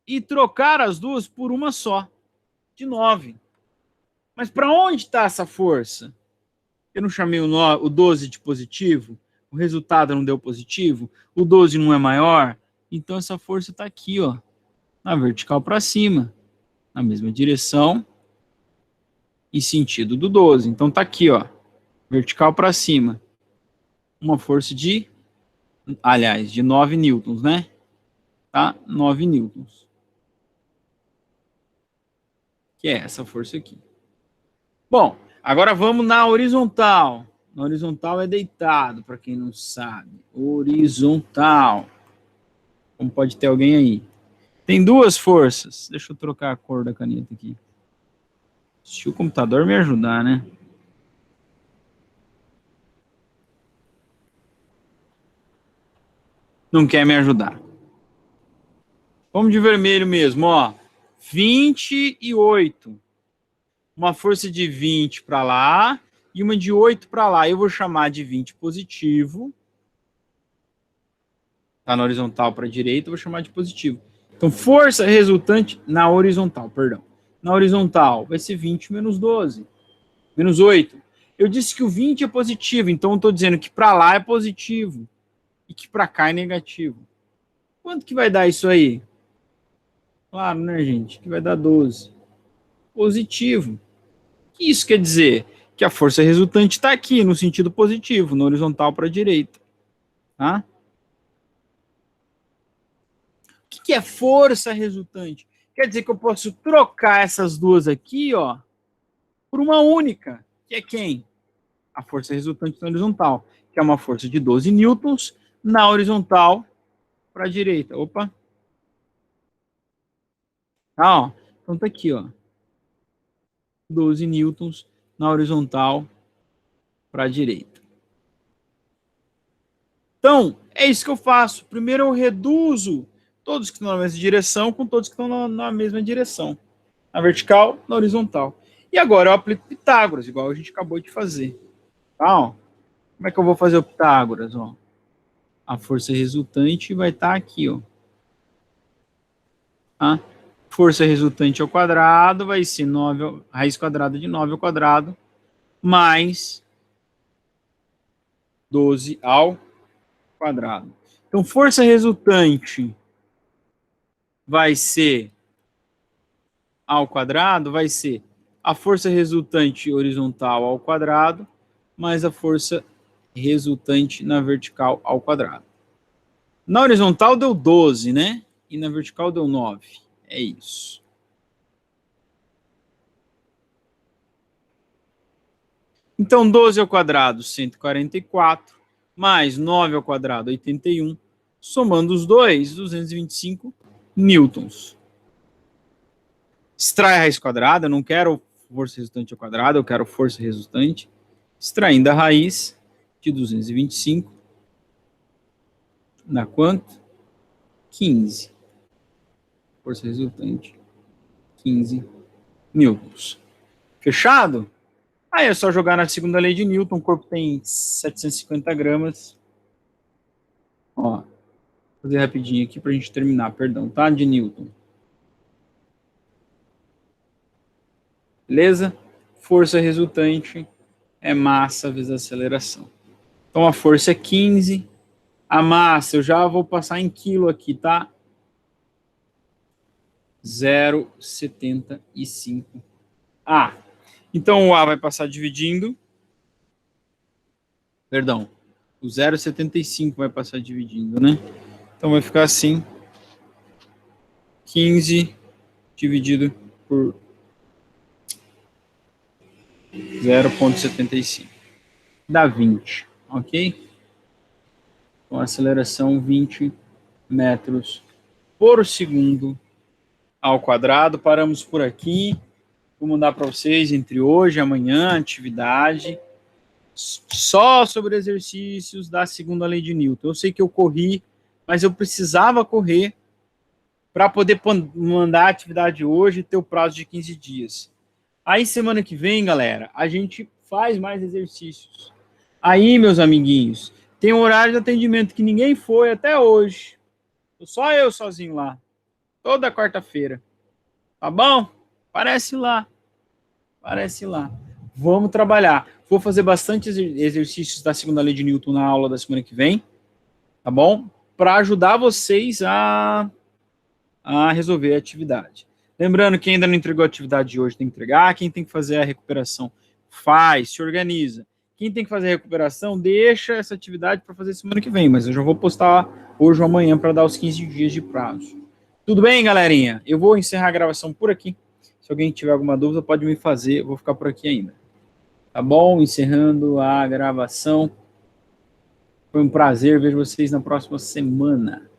e trocar as 2 por uma só, de 9. Mas para onde está essa força? Eu não chamei o 12 de positivo, o resultado não deu positivo, o 12 não é maior, então essa força está aqui, ó, na vertical para cima, na mesma direção e sentido do 12. Então está aqui, ó, vertical para cima, uma força de, aliás, de 9 newtons, né? Tá? 9 newtons. Que é essa força aqui. Bom, agora vamos na horizontal. Na horizontal é deitado, para quem não sabe. Horizontal. Como pode ter alguém aí. Tem 2 forças. Deixa eu trocar a cor da caneta aqui. Se o computador me ajudar, né? Não quer me ajudar. Vamos de vermelho mesmo, ó. 28. Uma força de 20 para lá e uma de 8 para lá. Eu vou chamar de 20 positivo. Tá na horizontal para a direita, eu vou chamar de positivo. Então, força resultante na horizontal, perdão. Na horizontal vai ser 20 menos 12. Menos 8. Eu disse que o 20 é positivo, então eu estou dizendo que para lá é positivo e que para cá é negativo. Quanto que vai dar isso aí? Claro, né, gente? Que vai dar 12. Positivo. O que isso quer dizer? Que a força resultante está aqui, no sentido positivo, na horizontal para a direita. Tá? O que é força resultante? Quer dizer que eu posso trocar essas duas aqui, ó, por uma única, que é quem? A força resultante na horizontal, que é uma força de 12 newtons na horizontal para a direita. Opa! Ah, ó. Então tá aqui, ó. 12 newtons na horizontal para a direita. Então, é isso que eu faço. Primeiro eu reduzo todos que estão na mesma direção com todos que estão na mesma direção. Na vertical, na horizontal. E agora eu aplico Pitágoras, igual a gente acabou de fazer. Tá, ó. Como é que eu vou fazer o Pitágoras? Ó? A força resultante vai estar aqui. Ó. Tá? Força resultante ao quadrado vai ser 9, raiz quadrada de 9 ao quadrado, mais 12 ao quadrado. Então, força resultante vai ser ao quadrado, vai ser a força resultante horizontal ao quadrado, mais a força resultante na vertical ao quadrado. Na horizontal deu 12, né? E na vertical deu 9. É isso. Então, 12 ao quadrado, 144, mais 9 ao quadrado, 81. Somando os dois, 225 newtons. Extrai a raiz quadrada, eu não quero força resultante ao quadrado, eu quero força resultante. Extraindo a raiz de 225, dá quanto? 15. Força resultante, 15 newtons. Fechado? Aí é só jogar na segunda lei de Newton, o corpo tem 750 gramas. Ó, vou fazer rapidinho aqui para a gente terminar, perdão, tá? De Newton. Beleza? Força resultante é massa vezes aceleração. Então a força é 15. A massa, eu já vou passar em quilo aqui, tá? 0,75 A. Então o A vai passar dividindo. Perdão. O 0,75 vai passar dividindo, né? Então vai ficar assim. 15 dividido por 0,75. Dá 20, ok? Com aceleração 20 metros por segundo ao quadrado. Paramos por aqui. Vou mandar para vocês entre hoje e amanhã atividade só sobre exercícios da segunda lei de Newton. Eu sei que eu corri, mas eu precisava correr para poder mandar a atividade hoje e ter o prazo de 15 dias. Aí semana que vem, galera, a gente faz mais exercícios. Aí, meus amiguinhos, tem um horário de atendimento que ninguém foi até hoje. Só eu sozinho lá. Toda quarta-feira. Tá bom? Parece lá. Parece lá. Vamos trabalhar. Vou fazer bastante exercícios da segunda lei de Newton na aula da semana que vem. Tá bom? Para ajudar vocês a resolver a atividade. Lembrando que ainda não entregou a atividade de hoje tem que entregar. Quem tem que fazer a recuperação faz, se organiza. Quem tem que fazer a recuperação, deixa essa atividade para fazer semana que vem, mas eu já vou postar hoje ou amanhã para dar os 15 dias de prazo. Tudo bem, galerinha? Eu vou encerrar a gravação por aqui. Se alguém tiver alguma dúvida, pode me fazer, eu vou ficar por aqui ainda. Tá bom? Encerrando a gravação. Foi um prazer, vejo vocês na próxima semana.